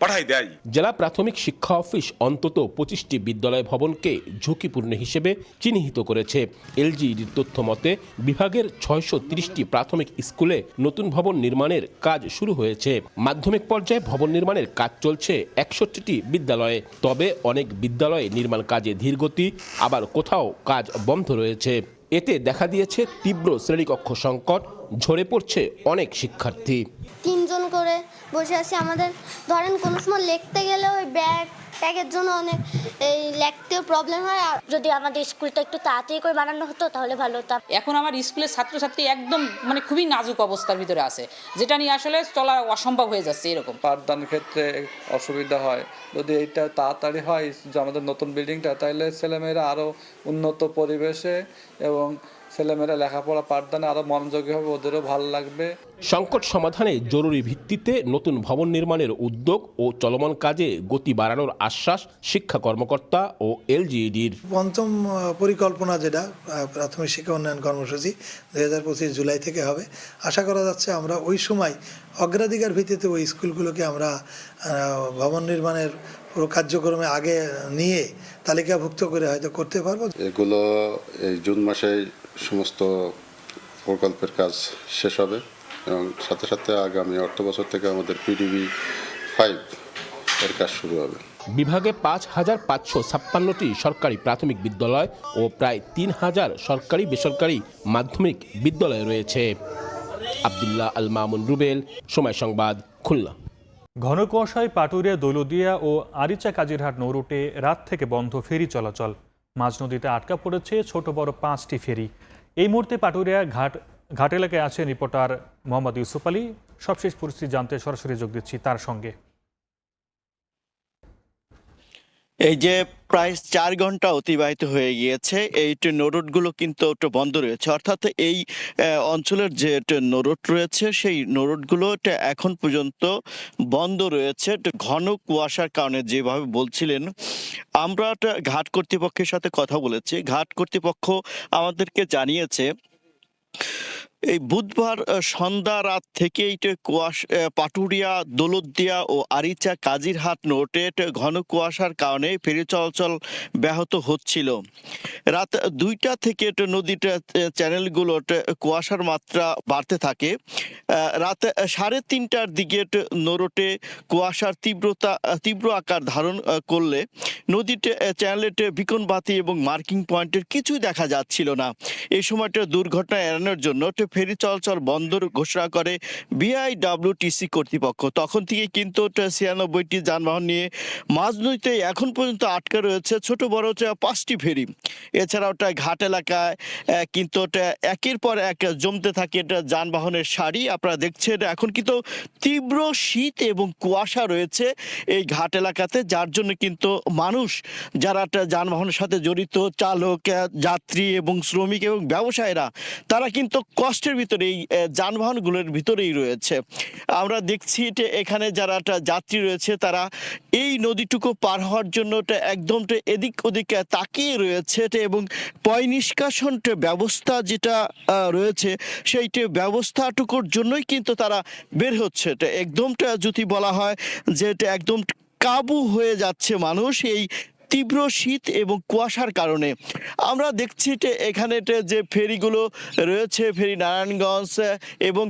পাঠাই দেয়। জেলা প্রাথমিক শিক্ষা অফিস অন্তত 25টি বিদ্যালয় ভবনকে ঝুঁকিপূর্ণ হিসেবে চিহ্নিত করেছে। এলজিইডির তথ্য মতে বিভাগের 630টি প্রাথমিক স্কুলে নতুন ভবন নির্মাণের কাজ শুরু হয়েছে। মাধ্যমিক পর্যায়ে ভবন নির্মাণের কাজ চলছে 61টি বিদ্যালয়ে। তবে অনেক বিদ্যালয়ে নির্মাণ কাজে ধীরগতি, আবার কোথাও কাজ বন্ধ রয়েছে। এতে দেখা দিয়েছে তীব্র শ্রেণীকক্ষ সংকট, ঝরে পড়ছে অনেক শিক্ষার্থী। 3 জন করে বসে আছি। আমাদের ধরেন কোনো সময় লিখতে গেলে ওই ব্যাগের জন্য অনেক এই লিখতেও প্রবলেম হয়। আর যদি আমাদের স্কুলটা একটু তাড়াতাড়ি করে বানানো হতো তাহলে ভালো হতো। এখন আমার স্কুলের ছাত্রছাত্রী একদম খুবই নাজুক অবস্থার ভিতরে আছে, যেটা নিয়ে আসলে চলা অসম্ভব হয়ে যাচ্ছে। এরকম পাঠদানের ক্ষেত্রে অসুবিধা হয়। যদি এইটা তাড়াতাড়ি হয় যে আমাদের নতুন বিল্ডিংটা, তাহলে ছেলেমেয়েরা আরও উন্নত পরিবেশে এবং ছেলেমেয়েরা লেখাপড়া পাঠদানে আরও মনোযোগী হবে, ওদেরও ভালো লাগবে। সংকট সমাধানে জরুরি ভিত্তিতে নতুন ভবন নির্মাণের উদ্যোগ ও চলমান কাজে গতি বাড়ানোর আশ্বাস শিক্ষা কর্মকর্তা ও এলজিইডির। পঞ্চম পরিকল্পনা যেটা প্রাথমিক শিক্ষা উন্নয়ন কর্মসূচি 2025 জুলাই থেকে হবে, আশা করা যাচ্ছে আমরা ওই সময় অগ্রাধিকার ভিত্তিতে ওই স্কুলগুলোকে আমরা ভবন নির্মাণের পুরো কার্যক্রমে আগে নিয়ে তালিকাভুক্ত করে হয়তো করতে পারবো। এগুলো এই জুন মাসে সমস্ত প্রকল্পের কাজ শেষ হবে এবং সাথে সাথে আগামী অর্থবছর থেকে আমাদের PDB 5 এর কাজ শুরু হবে। বিভাগে 5,556টি সরকারি প্রাথমিক বিদ্যালয় ও প্রায় 3,000 সরকারি বেসরকারি মাধ্যমিক বিদ্যালয় রয়েছে। আব্দুল্লাহ আল মামুন রুবেল, সময় সংবাদ, খুলনা। ঘন কুয়াশায় পাটুরিয়া, দৌলতদিয়া ও আরিচা কাজিরহাট নৌরুটে রাত থেকে বন্ধ ফেরি চলাচল। মাঝ নদীতে আটকা পড়েছে ছোট বড় 5টি ফেরি। এই মুহূর্তে পাটুরিয়া ঘাট এলাকায় আছেন রিপোর্টার মোহাম্মদ ইউসুফ আলী। সবশেষ পরিস্থিতি জানতে সরাসরি যোগ দিচ্ছি তার সঙ্গে। এই যে প্রায় 4 ঘন্টা অতিবাহিত হয়ে গিয়েছে, এই নৌরুটগুলো কিন্তু বন্ধ রয়েছে, অর্থাৎ এই অঞ্চলের যে নৌরুট রয়েছে সেই নৌরুটগুলো এখন পর্যন্ত বন্ধ রয়েছে ঘন কুয়াশার কারণে। যেভাবে বলছিলেন, আমরা ঘাট কর্তৃপক্ষের সাথে কথা বলেছি। ঘাট কর্তৃপক্ষ আমাদেরকে জানিয়েছে এই বুধবার সন্ধ্যা রাত থেকে পাটুরিয়া, দৌলতদিয়া ও আরিচা কাজিরহাট নৌরুটে ঘন কুয়াশার কারণে ফেরি চলাচল ব্যাহত হচ্ছিল। রাত 2টা থেকে নদীর চ্যানেলগুলোতে কুয়াশার মাত্রা বাড়তে থাকে। রাত 3:30টার দিকে নৌরুটে কুয়াশার তীব্র আকার ধারণ করলে নদীতে চ্যানেলেতে বিকন বাতি এবং মার্কিং পয়েন্টের কিছুই দেখা যাচ্ছিল না। এই সময়টা দুর্ঘটনা এড়ানোর জন্য ফেরি চলাচল বন্ধ ঘোষণা করে BIWTC কর্তৃপক্ষ। তখন থেকে কিন্তু 96টি যানবাহন নিয়ে মাঝ নদীতে এখন পর্যন্ত আটকা রয়েছে ছোট বড় 5টি ফেরি। এছাড়াও ঘাট এলাকায় কিন্তু একের পর এক জমতে থাকে যানবাহনের সারি। আপনারা দেখছেন এখন কিন্তু তীব্র শীত এবং কুয়াশা রয়েছে এই ঘাট এলাকাতে, যার জন্য কিন্তু মানুষ যারা যানবাহনের সাথে জড়িত, চালক, যাত্রী এবং শ্রমিক এবং ব্যবসায়ীরা, তারা কিন্তু কষ্টের ভিতরে এই যানবাহনগুলোর ভিতরেই রয়েছে। আমরা দেখছি এখানে যারা যাত্রী রয়েছে তারা এই নদীটুকু পার হওয়ার জন্য একদম এদিক ওদিক তাকিয়ে রয়েছে এবং পয় নিষ্কাশন ব্যবস্থা যেটা রয়েছে সেই ব্যবস্থাটুকুর জন্যই কিন্তু তারা বের হচ্ছে। একদমটা যদি বলা হয় যে একদম কাবু হয়ে যাচ্ছে মানুষ এই তীব্র শীত এবং কুয়াশার কারণে। আমরা দেখছি এখানে যে ফেরিগুলো রয়েছে, ফেরি নারায়ণগঞ্জ এবং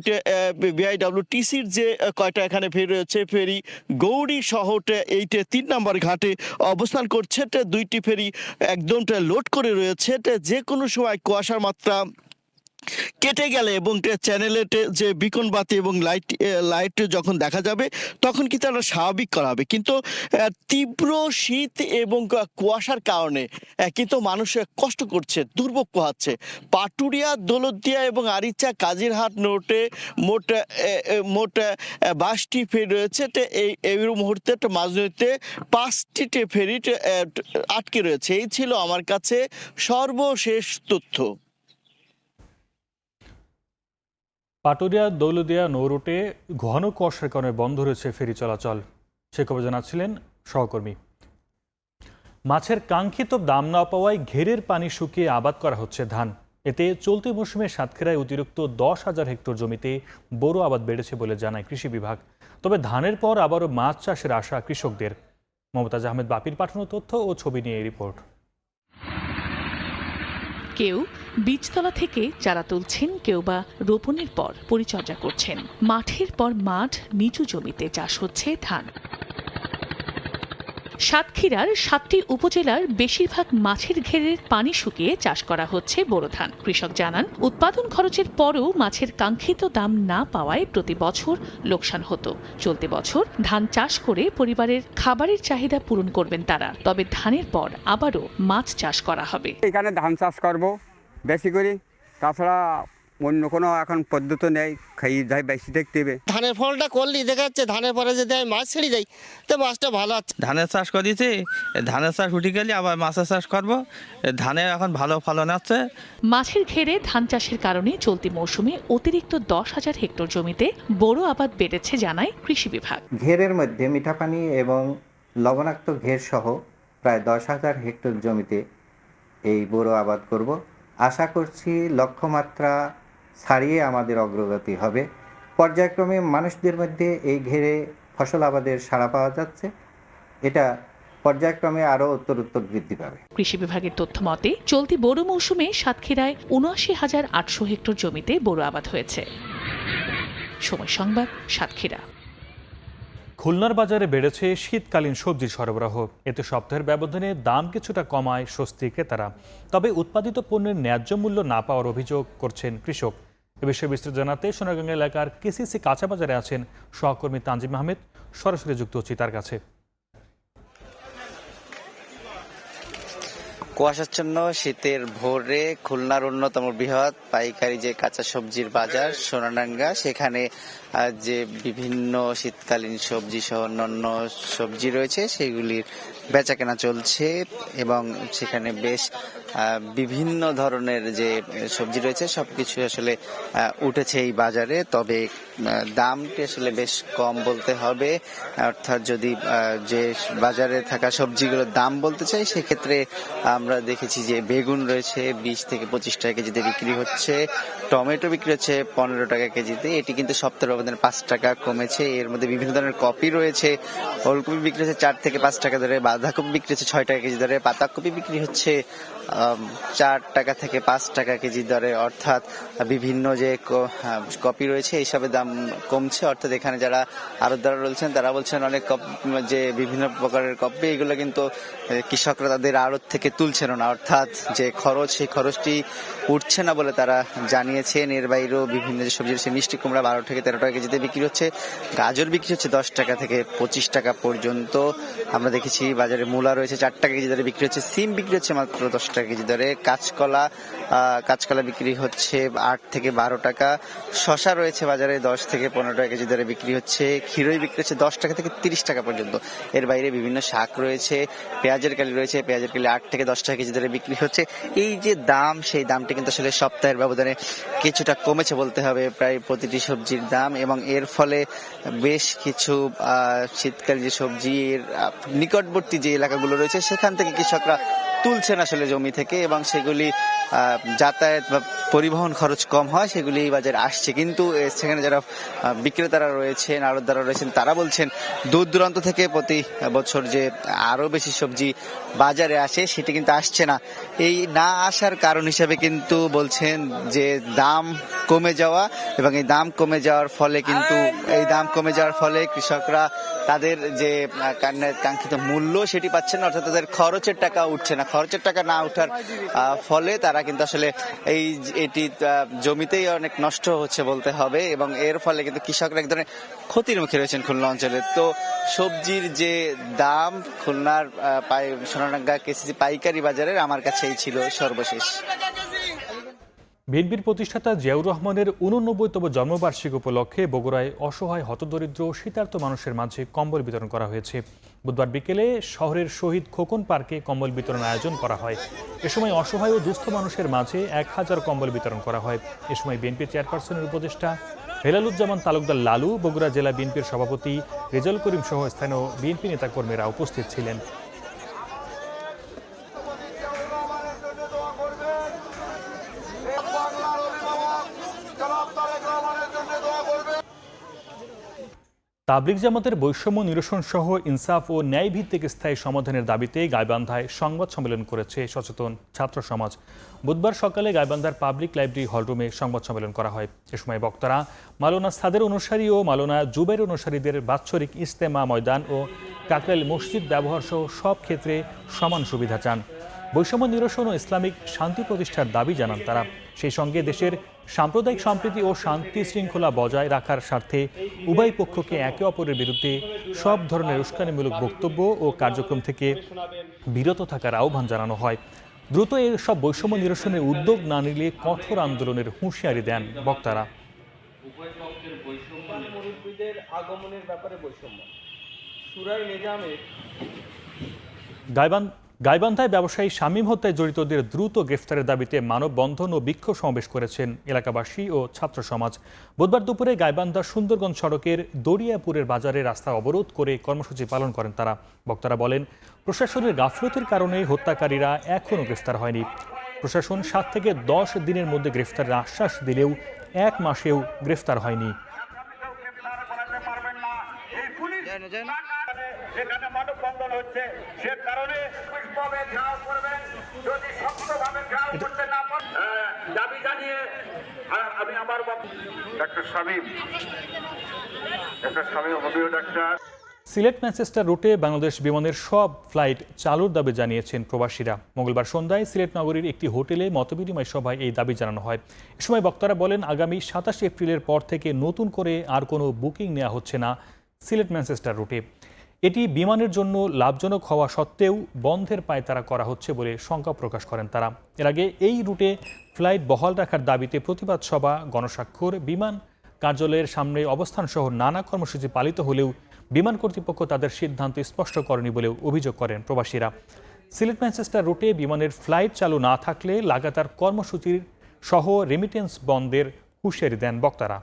BIWTCর যে কয়টা এখানে ফেরি রয়েছে, ফেরি গৌরী শহরে এই 3 নম্বর ঘাটে অবস্থান করছে। 2টি ফেরি একদম লোড করে রয়েছে। যে কোনো সময় কুয়াশার মাত্রা কেটে গেলে এবং চ্যানেলে যে বিকন বাতি এবং লাইট যখন দেখা যাবে তখন কি তারা স্বাভাবিক করা হবে, কিন্তু তীব্র শীত এবং কুয়াশার কারণে কিন্তু মানুষ কষ্ট করছে, দুর্ভোগ পোহাচ্ছে। পাটুরিয়া, দৌলতদিয়া এবং আরিচা কাজিরহাট নৌরুটে মোট 22টি ফেরি রয়েছে। এই মুহূর্তে মাঝনদীতে 5টি ফেরি আটকে রয়েছে। এই ছিল আমার কাছে সর্বশেষ তথ্য। পাটুরিয়া, দৌলতদিয়া নৌরুটে ঘন কুয়াশার কারণে বন্ধ রয়েছে ফেরি চলাচল। সে খবর জানাচ্ছিলেন সহকর্মী। মাছের কাঙ্ক্ষিত দাম না পাওয়ায় ঘেরের পানি শুকিয়ে আবাদ করা হচ্ছে ধান। এতে চলতি মৌসুমে সাতক্ষীরায় অতিরিক্ত 10,000 হেক্টর জমিতে বোরো আবাদ বেড়েছে বলে জানায় কৃষি বিভাগ। তবে ধানের পর আবারও মাছ চাষের আশা কৃষকদের। মমতাজ আহমেদ বাপির পাঠানো তথ্য ও ছবি নিয়ে এই রিপোর্ট। কেউ বীজতলা থেকে চারা তুলছেন, কেউ বা রোপণের পর পরিচর্যা করছেন। মাঠের পর মাঠ, নিচু জমিতে চাষ হচ্ছে ধান। সাতক্ষীরার 7টি উপজেলার বেশিরভাগ মাছের ঘেরের পানি শুকিয়ে চাষ করা হচ্ছে বোরো ধান। কৃষক জানান, উৎপাদন খরচের পরও মাছের কাঙ্ক্ষিত দাম না পাওয়ায় প্রতি বছর লোকসান হতো। চলতি বছর ধান চাষ করে পরিবারের খাবারের চাহিদা পূরণ করবেন তারা। তবে ধানের পর আবারও মাছ চাষ করা হবে। এখানে ধান চাষ করব বেশি করে, তাছাড়া অন্য কোনো এখন পদ্ধতি নেই, খাইয়ে যাই বেশি দেখতে হবে। ধানের ফলটা করলেই দেখা যাচ্ছে ধানের পরে যদি আমি মাছ ছেড়ে যাই তো মাছটা ভালো আছে। ধানের চাষ করেছি, ধানের চাষ উঠে গেলে আবার মাছের চাষ করব। ধানে এখন ভালো ফলন আছে। মাছের ঘেরে ধান চাষের কারণে চলতি মৌসুমে অতিরিক্ত 10,000 হেক্টর জমিতে বোরো আবাদ বেড়েছে জানায় কৃষি বিভাগ। ঘেরের মধ্যে মিঠা পানি এবং লবণাক্ত ঘের সহ প্রায় 10,000 হেক্টর জমিতে এই বোরো আবাদ করব। আশা করছি লক্ষ্যমাত্রা ছাড়িয়ে আমাদের অগ্রগতি হবে। পর্যায়ক্রমে মানুষদের মধ্যে এই ঘেরে ফসল আবাদের সাড়া পাওয়া যাচ্ছে, এটা পর্যায়ক্রমে আরও উত্তরোত্তর বৃদ্ধি পাবে। কৃষি বিভাগের তথ্য মতে চলতি বোরো মৌসুমে সাতক্ষীরায় ৭৯,৮০০ হেক্টর জমিতে বোরো আবাদ হয়েছে। সময় সংবাদ, সাতক্ষীরা। খুলনার বাজারে বেড়েছে শীতকালীন সবজির সরবরাহ। এতে সপ্তাহের ব্যবধানে দাম কিছুটা কমায় স্বস্তি ক্রেতারা। তবে উৎপাদিত পণ্যের ন্যায্য মূল্য না পাওয়ার অভিযোগ করছেন কৃষক। এ বিষয়ে বিস্তারিত জানাতে সোনারগাঁও এলাকার কেসিসি কাঁচা বাজারে আছেন সহকর্মী তানজিম আহমেদ। সরাসরি যুক্ত হচ্ছি তার কাছে। কুয়াশাচ্ছন্ন শীতের ভোরে খুলনার অন্যতম বৃহৎ পাইকারি যে কাঁচা সবজির বাজার সোনাডাঙ্গা, সেখানে যে বিভিন্ন শীতকালীন সবজি সহ অন্যান্য সবজি রয়েছে সেগুলির বেচাকেনা চলছে এবং সেখানে বেশ বিভিন্ন ধরনের যে সবজি রয়েছে সবকিছু আসলে উঠেছে এই বাজারে। তবে দামটি আসলে বেশ কম বলতে হবে। অর্থাৎ যদি যে বাজারে থাকা সবজিগুলোর দাম বলতে চাই সেক্ষেত্রে আমরা দেখেছি যে বেগুন রয়েছে 20 থেকে 25 টাকা কেজিতে বিক্রি হচ্ছে, টমেটো বিক্রি হচ্ছে 15 টাকা কেজিতে। এটি কিন্তু সপ্তাহের ব্যবধানে 5 টাকা কমেছে। এর মধ্যে বিভিন্ন ধরনের কপি রয়েছে, ওলকপি বিক্রি হচ্ছে 4 থেকে 5 টাকা দরে, বাঁধাকপি বিক্রি হচ্ছে 6 টাকা কেজি দরে, পাতাকপি বিক্রি হচ্ছে 4 টাকা থেকে 5 টাকা কেজি দরে। অর্থাৎ বিভিন্ন যে কপি রয়েছে এইসবের দাম কমছে। অর্থাৎ এখানে যারা আড়তদার রয়েছেন তারা বলছেন অনেক যে বিভিন্ন প্রকারের কপি এগুলো কিন্তু কৃষকরা তাদের আড়ত থেকে তুলছেন না, অর্থাৎ যে খরচ সেই খরচটি উঠছে না বলে তারা জানিয়েছেন। এর বাইরেও বিভিন্ন যে সবজি রয়েছে, মিষ্টি কুমড়া 12 থেকে 13 টাকা কেজিতে বিক্রি হচ্ছে, গাজর বিক্রি হচ্ছে 10 টাকা থেকে 25 টাকা পর্যন্ত। আমরা দেখেছি বাজারে মূলা রয়েছে 4 টাকা কেজি দরে বিক্রি হচ্ছে, সিম বিক্রি হচ্ছে মাত্র 10 টাকা কেজি দরে, কাঁচকলা বিক্রি হচ্ছে 8 থেকে 12 টাকা, শশা রয়েছে বাজারে 10 থেকে 15 টাকা কেজি দরে বিক্রি হচ্ছে, ক্ষীরই বিক্রি হচ্ছে 10 টাকা থেকে 30 টাকা পর্যন্ত। এর বাইরে বিভিন্ন শাক রয়েছে, পেঁয়াজের কালি রয়েছে, পেঁয়াজের কালি 8 থেকে 10 টাকা কেজি দরে বিক্রি হচ্ছে। এই যে দাম, সেই দামটি কিন্তু আসলে সপ্তাহের ব্যবধানে কিছুটা কমেছে বলতে হবে প্রায় প্রতিটি সবজির দাম। এবং এর ফলে বেশ কিছু শীতকালীন যে সবজির নিকটবর্তী যে এলাকাগুলো রয়েছে সেখান থেকে কৃষকরা তুলছেন আসলে জমি থেকে এবং সেগুলি যাতায়াত বা পরিবহন খরচ কম হয় সেগুলি এই বাজারে আসছে। কিন্তু সেখানে যারা বিক্রেতারা রয়েছেন, আড়তদাররা রয়েছেন, তারা বলছেন দূর দূরান্ত থেকে প্রতি বছর যে আরো বেশি সবজি বাজারে আসে সেটি কিন্তু আসছে না। এই না আসার কারণ হিসেবে কিন্তু বলছেন যে দাম কমে যাওয়া, এবং এই দাম কমে যাওয়ার ফলে কৃষকরা তাদের যে কাঙ্ক্ষিত মূল্য সেটি পাচ্ছেন না, অর্থাৎ তাদের খরচের টাকা উঠছে না। খরচের টাকা না ওঠার ফলে তারা কিন্তু আসলে এটি জমিতেই অনেক নষ্ট হচ্ছে বলতে হবে, এবং এর ফলে কিন্তু কৃষকরা এক ধরনের ক্ষতির মুখে রয়েছেন খুলনা অঞ্চলে। তো সবজির যে দাম খুলনার সোনাডাঙ্গা কেসিসি পাইকারি বাজারের আমার কাছে এই ছিল সর্বশেষ। বিএনপির প্রতিষ্ঠাতা জিয়াউর রহমানের 89তম জন্মবার্ষিকী উপলক্ষে বগুড়ায় অসহায় হতদরিদ্র শীতার্ত মানুষের মাঝে কম্বল বিতরণ করা হয়েছে। বুধবার বিকেলে শহরের শহীদ খোকন পার্কে কম্বল বিতরণ আয়োজন করা হয়। এ সময় অসহায় ও দুস্থ মানুষের মাঝে 1000 কম্বল বিতরণ করা হয়। এ সময় বিএনপি চেয়ারপারসনের উপদেষ্টা হেলালুজ্জামান তালুকদার লালু, বগুড়া জেলা বিএনপির সভাপতি রেজাউল করিম সহ স্থানীয় বিএনপি নেতাকর্মীরা উপস্থিত ছিলেন। তাবলিগ জামাতের বৈষম্য নিরসন সহ ইনসাফ ও ন্যায় ভিত্তিক স্থায়ী সমাধানের দাবিতে গাইবান্ধায় সংবাদ সম্মেলন করেছে সচেতন ছাত্র সমাজ। বুধবার সকালে গাইবান্ধার পাবলিক লাইব্রেরি হলরুমে সংবাদ সম্মেলন করা হয়। এ সময় বক্তারা মাওলানা সাদের অনুসারী ও মাওলানা জুবের অনুসারীদের বাৎসরিক ইজতেমা ময়দান ও কাকরাইল মসজিদ ব্যবহার সহ সব ক্ষেত্রে সমান সুবিধা চান। বৈষম্য নিরসন ও ইসলামিক শান্তি প্রতিষ্ঠার দাবি জানান তারা। সেই সঙ্গে দেশের সাম্প্রদায়িক সম্প্রীতি ও শান্তি শৃঙ্খলা বজায় রাখার স্বার্থে উভয় পক্ষকে একে অপরের বিরুদ্ধে সব ধরনের উস্কানিমূলক বক্তব্য ও কার্যক্রম থেকে বিরত থাকার আহ্বান জানানো হয়। দ্রুত এর সব বৈষম্য নিরসনের উদ্যোগ না নিলে কঠোর আন্দোলনের হুঁশিয়ারি দেন বক্তারা। আগমনের ব্যাপারে বৈষম্য সুরাই নিজামের গাইবান্ধায় ব্যবসায়ী শামীম হত্যায় জড়িতদের দ্রুত গ্রেফতারের দাবিতে মানববন্ধন ও বিক্ষোভ সমাবেশ করেছেন এলাকাবাসী ও ছাত্র সমাজ। বুধবার দুপুরে গাইবান্ধা সুন্দরগঞ্জ সড়কের দরিয়াপুরের বাজারে রাস্তা অবরোধ করে কর্মসূচি পালন করেন তারা। বক্তারা বলেন, প্রশাসনের গাফলতির কারণে হত্যাকারীরা এখনও গ্রেফতার হয়নি। প্রশাসন 7 থেকে 10 দিনের মধ্যে গ্রেফতারের আশ্বাস দিলেও 1 মাসেও গ্রেফতার হয়নি। যেখানে মানববন্ধন হচ্ছে সে কারণে পুষ্পভাবে ঘেরাও করবেন, যদি শক্তভাবে ঘেরাও করতে না পারেন দাবি জানিয়ে আমি আমার doctor Shamim homeo doctor. Sylhet Manchester রুটে বাংলাদেশ বিমানের সব ফ্লাইট চালুর দাবি জানিয়েছেন প্রবাসীরা। মঙ্গলবার সন্ধ্যায় সিলেট নগরীর একটি হোটেলে মতবিনিময় সভায় এই দাবি জানানো হয়। এ সময় বক্তারা বলেন, আগামী 27 এপ্রিলের পর থেকে নতুন করে আর কোনো বুকিং নেওয়া হচ্ছে না সিলেট ম্যানচেস্টার রুটে। এটি বিমানের জন্য লাভজনক হওয়া সত্ত্বেও বন্ধের পায়তারা করা হচ্ছে বলে শঙ্কা প্রকাশ করেন তারা। এর আগে এই রুটে ফ্লাইট বহাল রাখার দাবিতে প্রতিবাদ সভা, গণস্বাক্ষর, বিমান কার্যালয়ের সামনে অবস্থান সহ নানা কর্মসূচি পালিত হলেও বিমান কর্তৃপক্ষ তাদের সিদ্ধান্ত স্পষ্ট করেনি বলেও অভিযোগ করেন প্রবাসীরা। সিলেট ম্যানচেস্টার রুটে বিমানের ফ্লাইট চালু না থাকলে লাগাতার কর্মসূচির সহ রেমিটেন্স বন্ধের হুঁশিয়ারি দেন বক্তারা।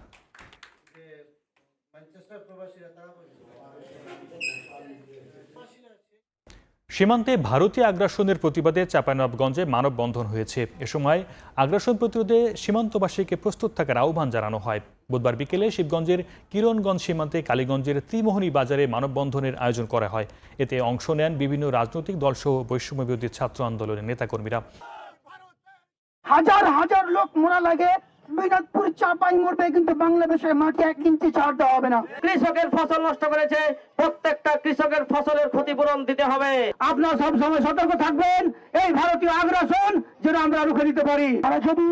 সীমান্তে ভারতীয় আগ্রাসনের প্রতিবাদে চাঁপাইনবাবগঞ্জে মানববন্ধন হয়েছে। এ সময় আগ্রাসন প্রতিরোধে সীমান্তবাসীকে প্রস্তুত থাকার আহ্বান জানানো হয়। বুধবার বিকেলে শিবগঞ্জের কিরণগঞ্জ সীমান্তে কালীগঞ্জের ত্রিমোহনী বাজারে মানববন্ধনের আয়োজন করা হয়। এতে অংশ নেন বিভিন্ন রাজনৈতিক দলসহ বৈষম্যবিরোধী ছাত্র আন্দোলনের নেতাকর্মীরা। হাজার হাজার লোক মোরা লাগে, বিনোদপুর চাপাই মরবে, কিন্তু বাংলাদেশের মাটি 1 ইঞ্চি ছাড় দেওয়া হবে না। কৃষকের ফসল নষ্ট করেছে, প্রত্যেকটা কৃষকের ফসলের ক্ষতিপূরণ দিতে হবে। আপনারা সব সময় সতর্ক থাকবেন, এই ভারতীয় আগ্রাসন যেন আমরা রুখে দিতে পারি। আমরা যদি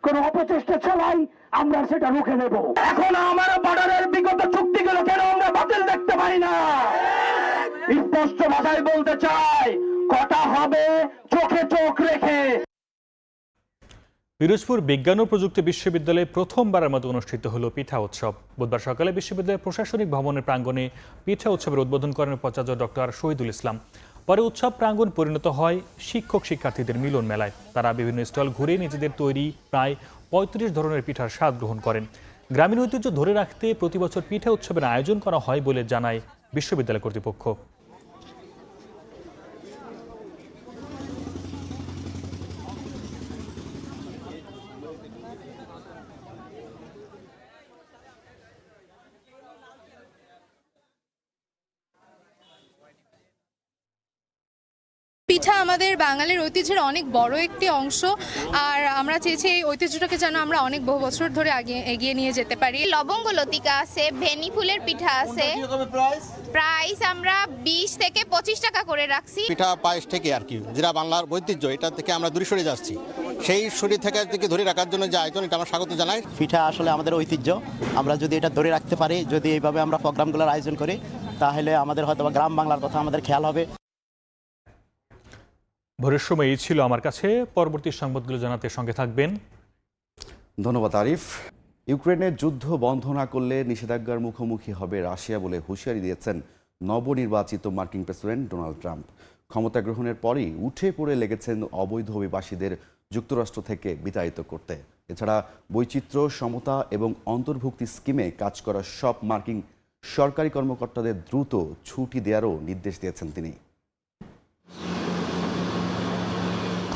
কোনো অপচেষ্টা চালাই, আমরা সেটা রুখে দেব। এখন আমার বর্ডারের বিগত চুক্তিগুলো কেন আমরা বাতিল দেখতে পারি না? স্পষ্ট ভাষায় বলতে চাই, কথা হবে চোখে চোখ রেখে। পিরোজপুর বিজ্ঞান ও প্রযুক্তি বিশ্ববিদ্যালয়ে প্রথমবারের মতো অনুষ্ঠিত হলো পিঠা উৎসব। বুধবার সকালে বিশ্ববিদ্যালয়ের প্রশাসনিক ভবনের প্রাঙ্গণে পিঠা উৎসবের উদ্বোধন করেন উপাচার্য ডক্টর শহীদুল ইসলাম। পরে উৎসব প্রাঙ্গণ পরিণত হয় শিক্ষক শিক্ষার্থীদের মিলন মেলায়। তারা বিভিন্ন স্টল ঘুরে নিজেদের তৈরি প্রায় 35 ধরনের পিঠার স্বাদ গ্রহণ করেন। গ্রামীণ ঐতিহ্য ধরে রাখতে প্রতিবছর পিঠা উৎসবের আয়োজন করা হয় বলে জানায় বিশ্ববিদ্যালয় কর্তৃপক্ষ। পিঠা আমাদের বাঙালির ঐতিহ্যের অনেক বড় একটি অংশ, আর আমরা চেয়েছি এই ঐতিহ্যটাকে যেন আমরা অনেক বহু বছর ধরে এগিয়ে নিয়ে যেতে পারি। লবঙ্গ লতিকা আছে, ভেনি ফুলের পিঠা আছে। প্রাইস আমরা 20 থেকে 25 টাকা করে রাখছি। পিঠা পায়েস থেকে আর কি, যেটা বাংলার ঐতিহ্য, এটা থেকে আমরা দূরে সরে যাচ্ছি। সেই শরীর থেকে ধরে রাখার জন্য যে আয়োজন, এটা আমরা স্বাগত জানাই। পিঠা আসলে আমাদের ঐতিহ্য, আমরা যদি এটা ধরে রাখতে পারি, যদি এইভাবে আমরা প্রোগ্রামগুলোর আয়োজন করি, তাহলে আমাদের হয়তো গ্রাম বাংলার কথা আমাদের খেয়াল হবে। ভোরের সময় এই ছিল আমার কাছে। পরবর্তী সংবাদগুলো জানাতে সঙ্গে থাকবেন। ধন্যবাদ আরিফ। ইউক্রেনের যুদ্ধ বন্ধ না করলে নিষেধাজ্ঞার মুখোমুখি হবে রাশিয়া বলে হুঁশিয়ারি দিয়েছেন নবনির্বাচিত মার্কিন প্রেসিডেন্ট ডোনাল্ড ট্রাম্প। ক্ষমতা গ্রহণের পরই উঠে পড়ে লেগেছেন অবৈধ অভিবাসীদের যুক্তরাষ্ট্র থেকে বিতাড়িত করতে। এছাড়া বৈচিত্র্য, সমতা এবং অন্তর্ভুক্তি স্কিমে কাজ করা সব মার্কিন সরকারি কর্মকর্তাদের দ্রুত ছুটি দেওয়ারও নির্দেশ দিয়েছেন তিনি।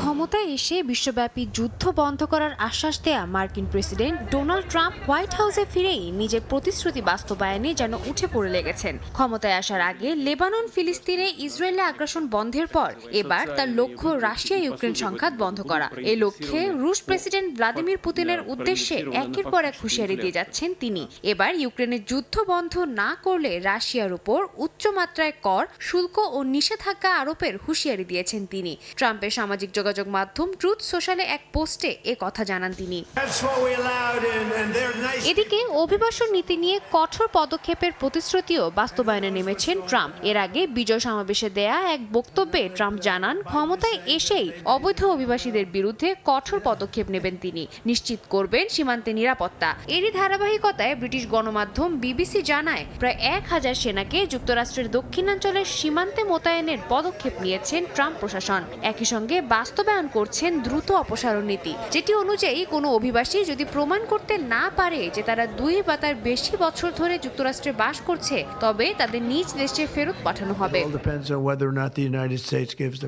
ক্ষমতায় এসে বিশ্বব্যাপী যুদ্ধ বন্ধ করার আশ্বাস দেয়া মার্কিন প্রেসিডেন্ট ডোনাল্ড ট্রাম্প হোয়াইট হাউসে ফিরেই নিজের প্রতিশ্রুতি বাস্তবায়নে যেন উঠে পড়ে লেগেছেন। ক্ষমতায় আসার আগে লেবানন, ফিলিস্তিনে ইসরায়েলে আগ্রাসন বন্ধের পর এবার তার লক্ষ্য রাশিয়া ইউক্রেন সংঘাত বন্ধ করা। এ লক্ষ্যে রুশ প্রেসিডেন্ট ভ্লাদিমির পুতিনের উদ্দেশ্যে একের পর এক হুঁশিয়ারি দিয়ে যাচ্ছেন তিনি। এবার ইউক্রেনের যুদ্ধ বন্ধ না করলে রাশিয়ার উপর উচ্চমাত্রায় কর, শুল্ক ও নিষেধাজ্ঞা আরোপের হুঁশিয়ারি দিয়েছেন তিনি। ট্রাম্পের সামাজিক যোগাযোগ গণমাধ্যম ট্রুথ সোশ্যালে এক পোস্টে এ কথা জানান তিনি। এদিকে অভিবাসন নীতি নিয়ে কঠোর পদক্ষেপের প্রতিশ্রুতিও বাস্তবায়নে নেমেছেন ট্রাম্প। এর আগে বিজয় সমাবেশে দেয়া এক বক্তব্যে ট্রাম্প জানান, ক্ষমতায় এসেই অবৈধ অভিবাসীদের বিরুদ্ধে কঠোর পদক্ষেপ নেবেন তিনি, নিশ্চিত করবেন সীমান্তে নিরাপত্তা। এরই ধারাবাহিকতায় ব্রিটিশ গণমাধ্যম বিবিসি জানায়, প্রায় 1000 সেনাকে যুক্তরাষ্ট্রের দক্ষিণাঞ্চলের সীমান্তে মোতায়েনের পদক্ষেপ নিয়েছেন ট্রাম্প প্রশাসন। একই সঙ্গে বাস্তবায়ন করছেন দ্রুত অপসারণ নীতি, যেটি অনুযায়ী কোনো অভিবাসী যদি প্রমাণ করতে না পারে যে তারা 2 বা তার বেশি বছর ধরে যুক্তরাষ্ট্রে বাস করছে, তবে তাদের নিজ দেশে ফেরত পাঠানো হবে।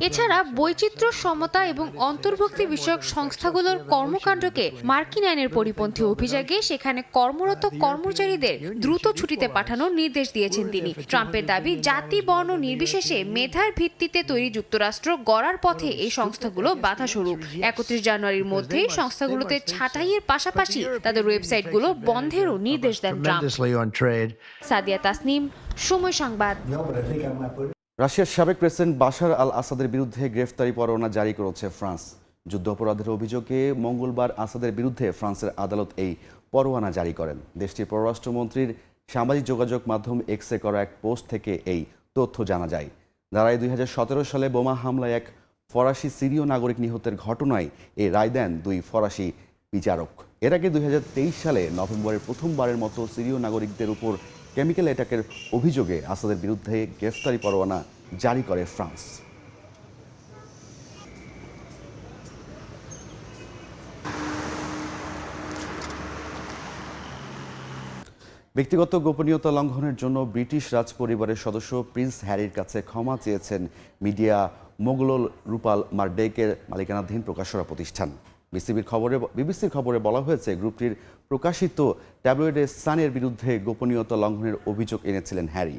এছাড়া বৈচিত্র্য, সমতা এবং অন্তর্ভুক্তি বিষয়ক সংস্থাগুলোর কর্মকাণ্ডকে মার্কিন আইনের পরিপন্থী অভিযোগে সেখানে কর্মরত কর্মচারীদের দ্রুত ছুটিতে পাঠানোর নির্দেশ দিয়েছেন তিনি। ট্রাম্পের দাবি, জাতি বর্ণ নির্বিশেষে মেধার ভিত্তিতে তৈরি যুক্তরাষ্ট্র গড়ার পথে এই সংস্থাগুলো বাধাস্বরূপ। 31 জানুয়ারির মধ্যেই সংস্থাগুলোতে ছাঁটাইয়ের পাশাপাশি তাদের ওয়েবসাইটগুলো বন্ধেরও নির্দেশ দেন ট্রাম্প। সাদিয়া তাসনিম, সময় সংবাদ। রাশিয়ার সাবেক প্রেসিডেন্ট বাশার আল আসাদের বিরুদ্ধে গ্রেফতারি পরোয়ানা জারি করেছে ফ্রান্স। যুদ্ধাপরাধের অভিযোগে মঙ্গলবার আসাদের বিরুদ্ধে ফ্রান্সের আদালত এই পরোয়ানা জারি করেন। দেশটির পররাষ্ট্রমন্ত্রীর সামাজিক যোগাযোগ মাধ্যম এক্সে করা এক পোস্ট থেকে এই তথ্য জানা যায়। দাঁড়ায় 2017 সালে বোমা হামলায় এক ফরাসি সিরীয় নাগরিক নিহতের ঘটনায় এই রায় দেন 2 ফরাসি বিচারক। এর আগে 2023 সালে নভেম্বরে প্রথমবারের মতো সিরীয় নাগরিকদের উপর কেমিক্যাল অ্যাটাকের অভিযোগে আসাদের বিরুদ্ধে গ্রেফতারি পরোয়ানা জারি করে ফ্রান্স। ব্যক্তিগত গোপনীয়তা লঙ্ঘনের জন্য ব্রিটিশ রাজপরিবারের সদস্য প্রিন্স হ্যারির কাছে ক্ষমা চেয়েছেন মিডিয়া মোগল রূপাল মার্ডেকের মালিকানাধীন প্রকাশনা প্রতিষ্ঠান। বিবিসির খবরে বলা হয়েছে, গ্রুপটির প্রকাশিত ট্যাবলয়েডে সানের বিরুদ্ধে গোপনীয়তা লঙ্ঘনের অভিযোগ এনেছিলেন হ্যারি।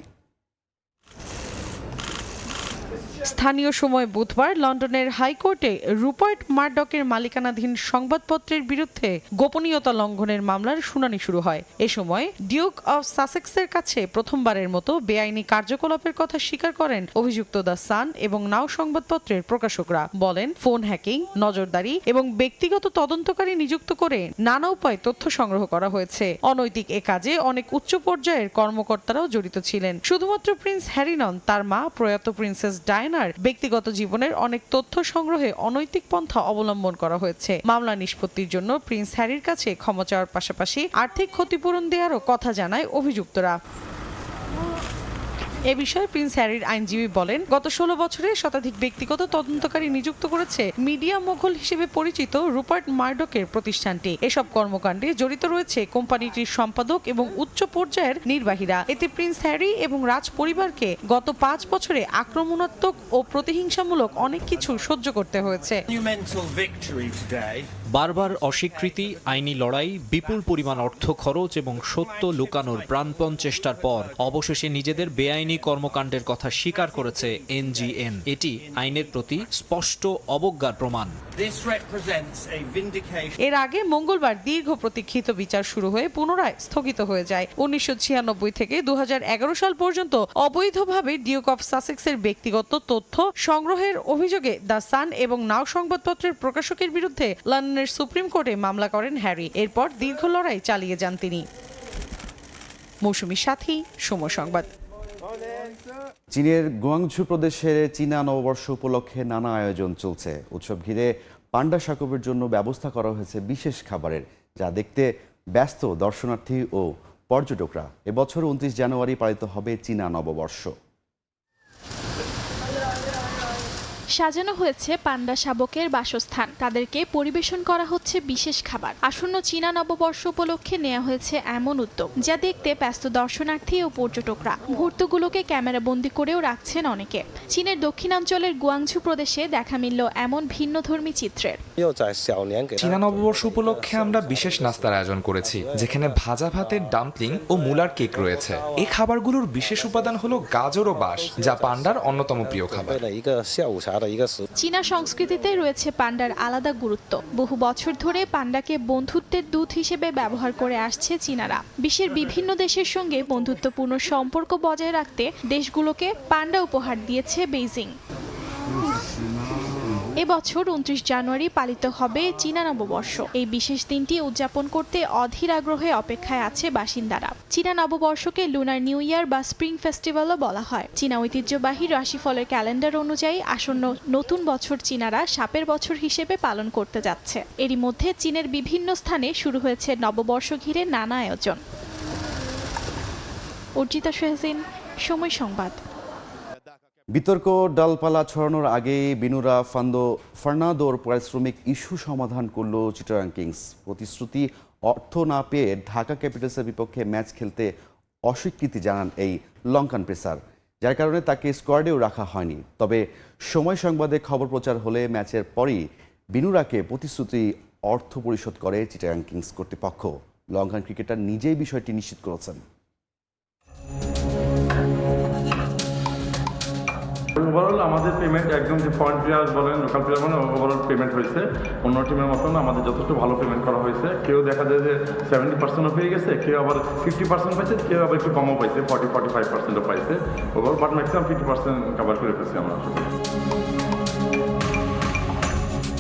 স্থানীয় সময় বুধবার লন্ডনের হাইকোর্টে রুপার্ট মারডকের মালিকানাধীন সংবাদপত্রের বিরুদ্ধে গোপনীয়তা লঙ্ঘনের মামলার শুনানি শুরু হয়। এ সময় ডিউক অব সাসেক্সের কাছে প্রথমবারের মতো বেআইনি কার্যকলাপের কথা স্বীকার করেন অভিযুক্ত দ্য সান এবং নাও সংবাদপত্রের প্রকাশকরা। বলেন, ফোন হ্যাকিং, নজরদারি এবং ব্যক্তিগত তদন্তকারী নিযুক্ত করে নানা উপায়ে তথ্য সংগ্রহ করা হয়েছে। অনৈতিক এ কাজে অনেক উচ্চ পর্যায়ের কর্মকর্তারাও জড়িত ছিলেন। শুধুমাত্র প্রিন্স হ্যারি নন, তার মা প্রয়াত প্রিন্সেস ডায়ানার ব্যক্তিগত জীবনের অনেক তথ্য সংগ্রহে অনৈতিক পন্থা অবলম্বন করা হয়েছে। মামলা নিষ্পত্তির জন্য প্রিন্স হ্যারির কাছে ক্ষমা চাওয়ার পাশাপাশি আর্থিক ক্ষতিপূরণ দেওয়ারও কথা জানায় অভিযুক্তরা। এ বিষয়ে প্রিন্স হ্যারির আইনজীবী বলেন, গত 16 বছরে শতাধিক ব্যক্তিগত তদন্তকারী নিযুক্ত করেছে মিডিয়া মোগল হিসেবে পরিচিত রুপার্ট মারডকের প্রতিষ্ঠানটি। এসব কর্মকাণ্ডে জড়িত রয়েছে কোম্পানিটির সম্পাদক এবং উচ্চ পর্যায়ের নির্বাহীরা। এতে প্রিন্স হ্যারি এবং রাজ পরিবারকে গত 5 বছরে আক্রমণাত্মক ও প্রতিহিংসামূলক অনেক কিছু সহ্য করতে হয়েছে। বারবার অস্বীকৃতি, আইনি লড়াই, বিপুল পরিমাণ অর্থ খরচ এবং সত্য লুকানোর প্রাণপণ চেষ্টার পর অবশেষে নিজেদের বেআইনি কর্মকাণ্ডের কথা স্বীকার করেছে এনজিএন। এটি আইনের প্রতি স্পষ্ট অবজ্ঞার প্রমাণ। এর আগে মঙ্গলবার দীর্ঘ প্রতীক্ষিত বিচার শুরু হয়ে পুনরায় স্থগিত হয়ে যায়। 1996 থেকে 2011 সাল পর্যন্ত অবৈধভাবে ডিউক অফ সাসেক্সের ব্যক্তিগত তথ্য সংগ্রহের অভিযোগে দ্য সান এবং নাও সংবাদপত্রের প্রকাশকের বিরুদ্ধে লন্ডনের সুপ্রিম কোর্টে মামলা করেন হ্যারি। এরপর দীর্ঘ লড়াই চালিয়ে যান তিনি। মৌসুমীর সাথী, সময় সংবাদ। চীনের গুয়াংঝু প্রদেশের চীনা নববর্ষ উপলক্ষে নানা আয়োজন চলছে। উৎসব ঘিরে পান্ডা শাকবের জন্য ব্যবস্থা করা হয়েছে বিশেষ খাবারের, যা দেখতে ব্যস্ত দর্শনার্থী ও পর্যটকরা। এবছর 29 জানুয়ারি পালিত হবে চীনা নববর্ষ। সাজানো হয়েছে পান্ডা শাবকের বাসস্থান, তাদেরকে পরিবেশন করা হচ্ছে বিশেষ খাবার। আসন্ন চীনা নববর্ষ উপলক্ষে নেওয়া হয়েছে এমন উদ্যোগ, যা দেখতে ব্যস্ত দর্শনার্থী ও পর্যটকরা। মুহূর্তগুলোকে ক্যামেরা বন্দি করেও রাখছেন অনেকে। চীনের দক্ষিণাঞ্চলের গুয়াংঝু প্রদেশে দেখা মিলল এমন ভিন্নধর্মী চিত্রের। চীনা নববর্ষ উপলক্ষে আমরা বিশেষ নাস্তার আয়োজন করেছি, যেখানে ভাজা ভাতের ডাম্পলিং ও মুলার কেক রয়েছে। এই খাবারগুলোর বিশেষ উপাদান হলো গাজর ও বাঁশ, যা পান্ডার অন্যতম প্রিয় খাবার। চীনা সংস্কৃতিতে রয়েছে পান্ডার আলাদা গুরুত্ব। বহু বছর ধরে পান্ডাকে বন্ধুত্বের দূত হিসেবে ব্যবহার করে আসছে চীনারা। বিশ্বের বিভিন্ন দেশের সঙ্গে বন্ধুত্বপূর্ণ সম্পর্ক বজায় রাখতে দেশগুলোকে পান্ডা উপহার দিয়েছে বেইজিং। এবছর 29 জানুয়ারি পালিত হবে চীনা নববর্ষ। এই বিশেষ দিনটি উদযাপন করতে অধীর আগ্রহে অপেক্ষায় আছে বাসিন্দারা। চীনা নববর্ষকে লুনার নিউ ইয়ার বা স্প্রিং ফেস্টিভ্যালও বলা হয়। চীনা ঐতিহ্যবাহী রাশিফলের ক্যালেন্ডার অনুযায়ী আসন্ন নতুন বছর চীনারা সাপের বছর হিসেবে পালন করতে যাচ্ছে। এরই মধ্যে চীনের বিভিন্ন স্থানে শুরু হয়েছে নববর্ষ ঘিরে নানা আয়োজন। অর্জিতা শাহজিন, সময় সংবাদ। বিতর্ক ডালপালা ছড়ানোর আগে বিনুরা ফার্নান্দোর পারিশ্রমিক ইস্যু সমাধান করল চিটাগাং কিংস। প্রতিশ্রুতি অর্থ না পেয়ে ঢাকা ক্যাপিটালসের বিপক্ষে ম্যাচ খেলতে অস্বীকৃতি জানান এই লঙ্কান পেসার, যার কারণে তাকে স্কোয়াডেও রাখা হয়নি। তবে সময় সংবাদে খবর প্রচার হলে ম্যাচের পরই বিনুরাকে প্রতিশ্রুতি অর্থ পরিশোধ করে চিটাগাং কিংস কর্তৃপক্ষ। লঙ্কান ক্রিকেটার নিজেই বিষয়টি নিশ্চিত করেছেন। ওভারঅল আমাদের পেমেন্ট একদম যে ফরেন প্লেয়ার বলেন লোকাল প্লেয়ার বলেন ওভারঅল পেমেন্ট হয়েছে অন্য টিমের মতন আমাদের যথেষ্ট ভালো পেমেন্ট করা হয়েছে। কেউ দেখা যায় যে 70%ও পেয়ে গেছে, কেউ আবার 50% পাইছে, কেউ আবার একটু কমও পাইছে, 40-45%ও পাইছে ওভারঅল, বাট ম্যাক্সিমাম 50% কভার করে ফেলছি আমরা।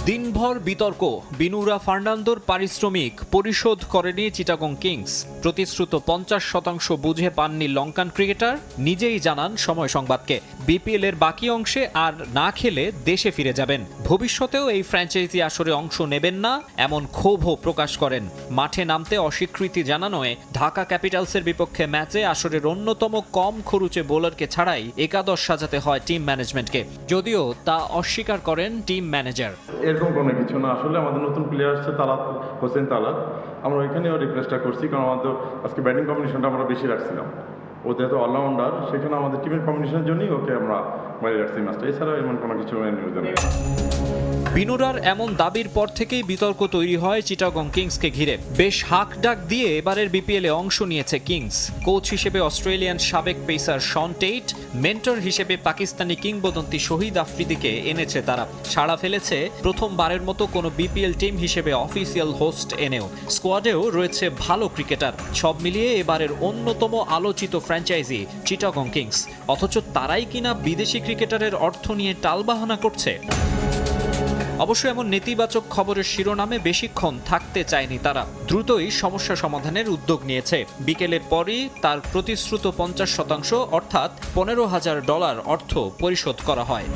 দিনভর বিতর্ক, বিনুরা ফার্নান্দোর পারিশ্রমিক পরিশোধ করেনি চিটাগং কিংস। প্রতিশ্রুত 50% বুঝে পাননি লঙ্কান ক্রিকেটার, নিজেই জানান সময় সংবাদকে বিপিএল এর বাকি অংশে আর না খেলে দেশে ফিরে যাবেন। ভবিষ্যতেও এই ফ্র্যাঞ্চাইজি আসরে অংশ নেবেন না এমন ক্ষোভও প্রকাশ করেন। মাঠে নামতে অস্বীকৃতি জানানোয় ঢাকা ক্যাপিটালসের বিপক্ষে ম্যাচে আসরের অন্যতম কম খরচে বোলারকে ছাড়াই একাদশ সাজাতে হয় টিম ম্যানেজমেন্টকে, যদিও তা অস্বীকার করেন টিম ম্যানেজার। এরকম কোনো কিছু না, আসলে আমাদের নতুন প্লেয়ার আসছে তালাত হোসেন তালাত, আমরা ওইখানেও রিপ্লেসটা করছি, কারণ আমাদের আজকে ব্যাটিং কম্বিনেশনটা আমরা বেশি রাখছিলাম। ও যেহেতু অলরাউন্ডার, সেখানে আমাদের টিমের কম্বিনেশনের জন্যই ওকে আমরা বাইরে রাখছি ম্যাচটা, এছাড়া এমন কোনো কিছু নিউজ নেই। বিনুরার এমন দাবির পর থেকেই বিতর্ক তৈরি হয় চিটাগং কিংসকে ঘিরে। বেশ হাক ডাক দিয়ে এবারের বিপিএলে অংশ নিয়েছে কিংস। কোচ হিসেবে অস্ট্রেলিয়ান সাবেক পেসার শন টেইট, মেন্টর হিসেবে পাকিস্তানি কিংবদন্তি শহীদ আফ্রিদিকে এনেছে তারা। সাড়া ফেলেছে প্রথমবারের মতো কোনো বিপিএল টিম হিসেবে অফিসিয়াল হোস্ট এনেও। স্কোয়াডেও রয়েছে ভালো ক্রিকেটার। সব মিলিয়ে এবারের অন্যতম আলোচিত ফ্র্যাঞ্চাইজি চিটাগং কিংস। অথচ তারাই কিনা বিদেশি ক্রিকেটারের অর্থ নিয়ে টালবাহানা করছে। অবশ্য এমন নেতিবাচক খবরের শিরোনামে বেশিক্ষণ থাকতে চায়নি তারা। দ্রুতই সমস্যা সমাধানের উদ্যোগ নিয়েছে। বিকেলের পরই তার প্রতিশ্রুত 50% অর্থাৎ $15,000 অর্থ পরিশোধ করা হয়।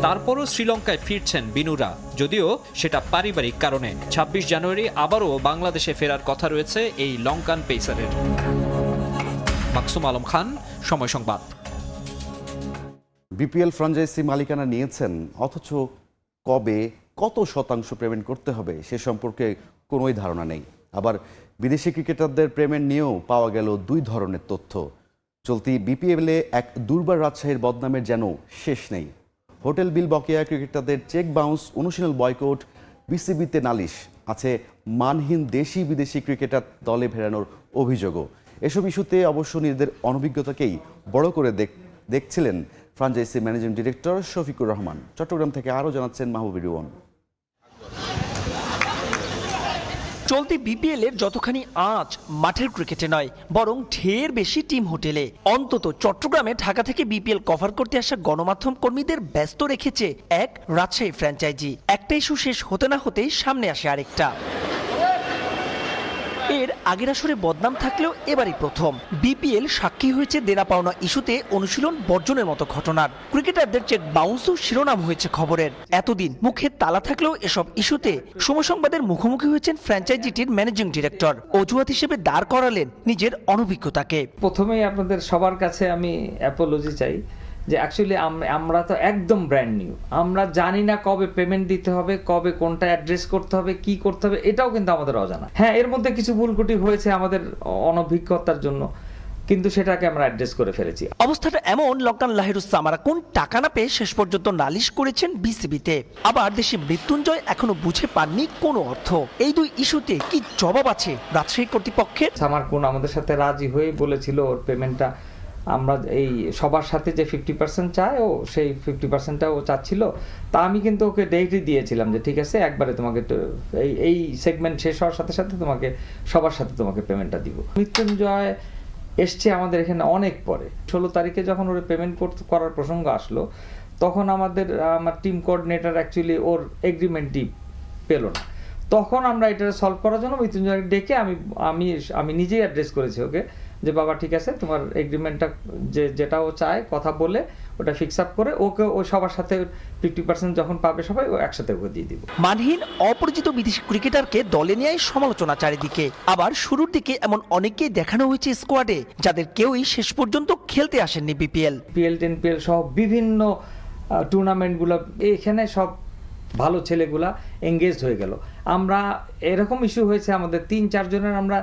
তারপরও শ্রীলঙ্কায় ফিরছেন বিনুরা, যদিও সেটা পারিবারিক কারণে। 26 জানুয়ারি আবারও বাংলাদেশে ফেরার কথা রয়েছে এই লঙ্কান পেসারের। মাকসুম আলম খান, সময় সংবাদ। বিপিএল ফ্র্যাঞ্চাইজি মালিকানা নিয়েছেন, অথচ কবে কত শতাংশ পেমেন্ট করতে হবে সে সম্পর্কে কোনোই ধারণা নেই। আবার বিদেশি ক্রিকেটারদের পেমেন্ট নিয়েও পাওয়া গেল দুই ধরনের তথ্য। চলতি বিপিএলে এক দুর্বার রাজশাহীর বদনামের যেন শেষ নেই। হোটেল বিল বকেয়া, ক্রিকেটারদের চেক বাউন্স, অনুশীলন বয়কট, বিসিবিতে নালিশ, আছে মানহীন দেশি বিদেশি ক্রিকেটার দলে ফেরানোর অভিযোগও। এসব ইস্যুতে অবশ্য নিজেদের অনভিজ্ঞতাকেই বড় করে দেখছিলেন franchise managing director Shafiqur Rahman. Chattogram থেকে আরও জানাচ্ছেন মাহবুবুর রহমান। চলতি বিপিএল এর যতখানি আঁচ মাঠের ক্রিকেটে নয়, বরং ঢের বেশি টিম হোটেলে। অন্তত চট্টগ্রামে ঢাকা থেকে বিপিএল কভার করতে আসা গণমাধ্যম কর্মীদের ব্যস্ত রেখেছে এক রাজশাহী ফ্র্যাঞ্চাইজি। একটা ইস্যু শেষ হতে না হতেই সামনে আসে আরেকটা। এর আগের আসরে বদনাম থাকলেও এবারই প্রথম বিপিএল সাক্ষী হয়েছে দেনা পাওনা ইস্যুতে অনুশীলন বর্জনের মতো ঘটনার। ক্রিকেটারদের চেক বাউন্সও শিরোনাম হয়েছে খবরের। এতদিন মুখে তালা থাকলেও এসব ইস্যুতে সময় সংবাদের মুখোমুখি হয়েছেন ফ্র্যাঞ্চাইজিটির ম্যানেজিং ডিরেক্টর। অজুহাত হিসেবে দাঁড় করালেন নিজের অনভিজ্ঞতাকে। প্রথমেই আপনাদের সবার কাছে আমি অ্যাপোলজি চাই যে অ্যাকচুয়ালি আমরা তো একদম ব্র্যান্ড নিউ, আমরা জানি না কবে পেমেন্ট দিতে হবে, কবে কোনটা অ্যাড্রেস করতে হবে, কি করতে হবে, এটাও কিন্তু আমাদের অজানা। হ্যাঁ, এর মধ্যে কিছু ভুল ত্রুটি হয়েছে আমাদের অনভিজ্ঞতার জন্য, কিন্তু সেটাকে আমরা অ্যাড্রেস করে ফেলেছি। অবস্থাটা এমন, লঙ্কান লাহিরুস সামারাকুন টাকা না পেয়ে শেষ পর্যন্ত নালিশ করেছেন বিসিবিতে। আবার দেশে মৃত্যুঞ্জয় এখনো বুঝে পাননি কোনো অর্থ। এই দুই ইস্যুতে কি জবাব আছে রাজশাহী কর্তৃপক্ষের? সামারাকুন আমাদের সাথে রাজি হয়ে বলেছিল ওর পেমেন্টটা আমরা এই সবার সাথে যে 50% চায়, ও সেই 50%টা ও চাচ্ছিল। তা আমি কিন্তু ওকে ডেটই দিয়েছিলাম যে ঠিক আছে, একবারে তোমাকে এই সেগমেন্ট শেষ হওয়ার সাথে সাথে তোমাকে সবার সাথে তোমাকে পেমেন্টটা দিব। মৃত্যুঞ্জয় এসছে আমাদের এখানে অনেক পরে, 16 তারিখে যখন ওর পেমেন্ট করার প্রসঙ্গ আসলো, তখন আমার টিম কোঅর্ডিনেটর অ্যাকচুয়ালি ওর এগ্রিমেন্টই পেল না। তখন আমরা এটা সলভ করার জন্য মৃত্যুঞ্জয়কে ডেকে আমি নিজেই অ্যাড্রেস করেছি ওকে, যে বাবা ঠিক আছে, তোমার এগ্রিমেন্টটা যেটা ও চায় কথা বলে ওটা ফিক্স আপ করে ওকে ও সবার সাথে 50% যখন পাবে সবাই ও একসাথে ওকে দিয়ে দিব। মানহীন অপরিচিত বিদেশি ক্রিকেটারকে দলে নেয় সমালোচনা চারিদিকে। আবার শুরুর দিকে এমন অনেককেই দেখানো হয়েছে স্কোয়াডে যাদের কেউই শেষ পর্যন্ত খেলতে আসেননি বিপিএল। PL10PL সহ বিভিন্ন টুর্নামেন্টগুলো এখানে সব ভালো ছেলেগুলা এঙ্গেজড হয়ে গেল। আমরা এরকম ইস্যু হয়েছে আমাদের 3-4 জনের আমরা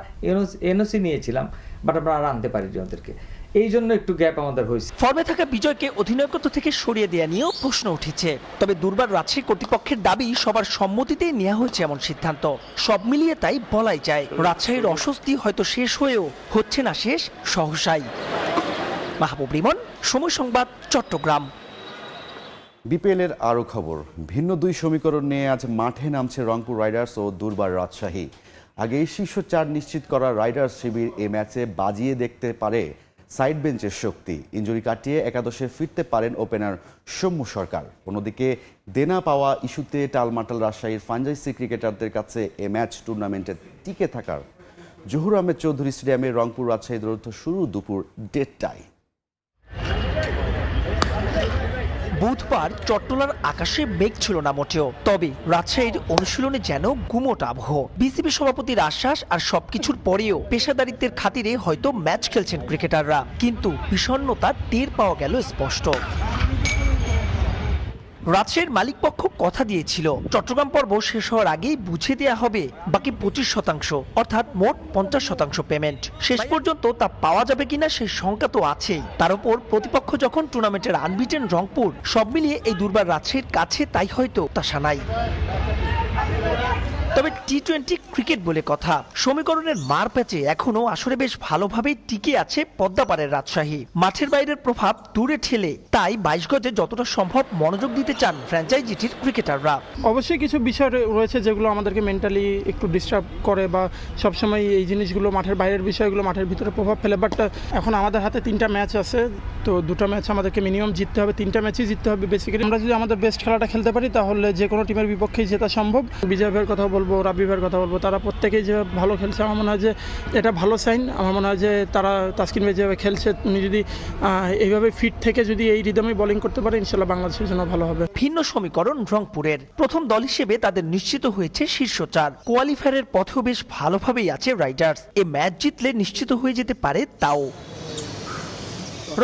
এনওসি নিয়েছিলাম, বাট আমরা আর আনতে পারিনি ওদেরকে, এই জন্য একটু গ্যাপ আমাদের হয়েছে। ফর্মে থাকা বিজয়কে অধিনায়কত্ব থেকে সরিয়ে দেওয়া নিয়েও প্রশ্ন উঠেছে। তবে দুর্বার রাজশাহী কর্তৃপক্ষের দাবি সবার সম্মতিতেই নেওয়া হয়েছে এমন সিদ্ধান্ত। সব মিলিয়ে তাই বলাই যায় রাজশাহীর অস্বস্তি হয়তো শেষ হয়েও হচ্ছে না শেষ সহসাই। মাহবুব রিমন, সময় সংবাদ, চট্টগ্রাম। বিপিএলের আরও খবর, ভিন্ন দুই সমীকরণ নিয়ে আজ মাঠে নামছে রংপুর রাইডার্স ও দুর্বার রাজশাহী। আগেই শীর্ষ 4 নিশ্চিত করা রাইডার্স শিবির এ ম্যাচে বাজিয়ে দেখতে পারে সাইড বেঞ্চের শক্তি। ইনজুরি কাটিয়ে একাদশে ফিরতে পারেন ওপেনার সৌম্য সরকার। অন্যদিকে দেনা পাওয়া ইস্যুতে টালমাটাল রাজশাহীর ফ্র্যাঞ্চাইজি ক্রিকেটারদের কাছে এ ম্যাচ টুর্নামেন্টে টিকে থাকার। জহুর আহমেদ চৌধুরী স্টেডিয়ামে রংপুর রাজশাহী দৌড় শুরু দুপুর 1:30টায়। বুধবার চট্টলার আকাশে মেঘ ছিল না মোটেও, তবে রাজশাহীর অনুশীলনে যেন গুমোট আবহ। বিসিবি সভাপতির আশ্বাস আর সবকিছুর পরেও পেশাদারিত্বের খাতিরে হয়তো ম্যাচ খেলছেন ক্রিকেটাররা, কিন্তু বিষণ্ণতা টের পাওয়া গেল স্পষ্ট। রাজশাহীর মালিকপক্ষ কথা দিয়েছিল চট্টগ্রাম পর্ব শেষ হওয়ার আগেই বুঝে দেওয়া হবে বাকি 25%, অর্থাৎ মোট 50% পেমেন্ট। শেষ পর্যন্ত তা পাওয়া যাবে কিনা সেই শঙ্কা তো আছেই। তার উপর প্রতিপক্ষ যখন টুর্নামেন্টের আনবিটেন রংপুর, সব মিলিয়ে এই দুর্বার রাজশাহীর কাছে তাই হয়তো তাসা নাই। তবে টি-20 ক্রিকেট বলে কথা, সমীকরণের মার প্যাচে এখনো আসলে বেশ ভালোভাবেই টিকে আছে পদ্মাপাড়ের রাজশাহী। মাঠের বাইরের প্রভাব দূরে ঠেলে তাই 22 গজে যতটা সম্ভব মনোযোগ দিতে চান ফ্র্যাঞ্চাইজিটির ক্রিকেটাররা। অবশ্যই কিছু বিষয় রয়েছে যেগুলো আমাদেরকে মেন্টালি একটু ডিস্টার্ব করে, বা সবসময় এই জিনিসগুলো মাঠের বাইরের বিষয়গুলো মাঠের ভিতরে প্রভাব ফেলে। বাট এখন আমাদের হাতে 3টা ম্যাচ আছে, তো 2টা ম্যাচ আমাদেরকে মিনিমাম জিততে হবে, 3টা ম্যাচই জিততে হবে বেসিক্যালি। আমরা যদি আমাদের বেস্ট খেলাটা খেলতে পারি তাহলে যে কোনো টিমের বিপক্ষেই জেতা সম্ভব। বিজয় ভাইয়ের কথা বলবো, রাব্বি ভাইয়ের কথা বলবো, তারা প্রত্যেকেই যে ভালো খেলছে আমার মনে হয় যে এটা ভালো সাইন। আমার মনে হয় যে তারা তাসকিন ভাই যেভাবে খেলছে, উনি যদি এইভাবে ফিট থেকে যদি এই রিদমে বোলিং করতে পারে ইনশাল্লাহ বাংলাদেশের জন্য ভালো হবে। ভিন্ন সমীকরণ রংপুরের। প্রথম দল হিসেবে তাদের নিশ্চিত হয়েছে শীর্ষ 4। কোয়ালিফায়ারের পথেও বেশ ভালোভাবেই আছে রাইডার্স। এ ম্যাচ জিতলে নিশ্চিত হয়ে যেতে পারে তাও।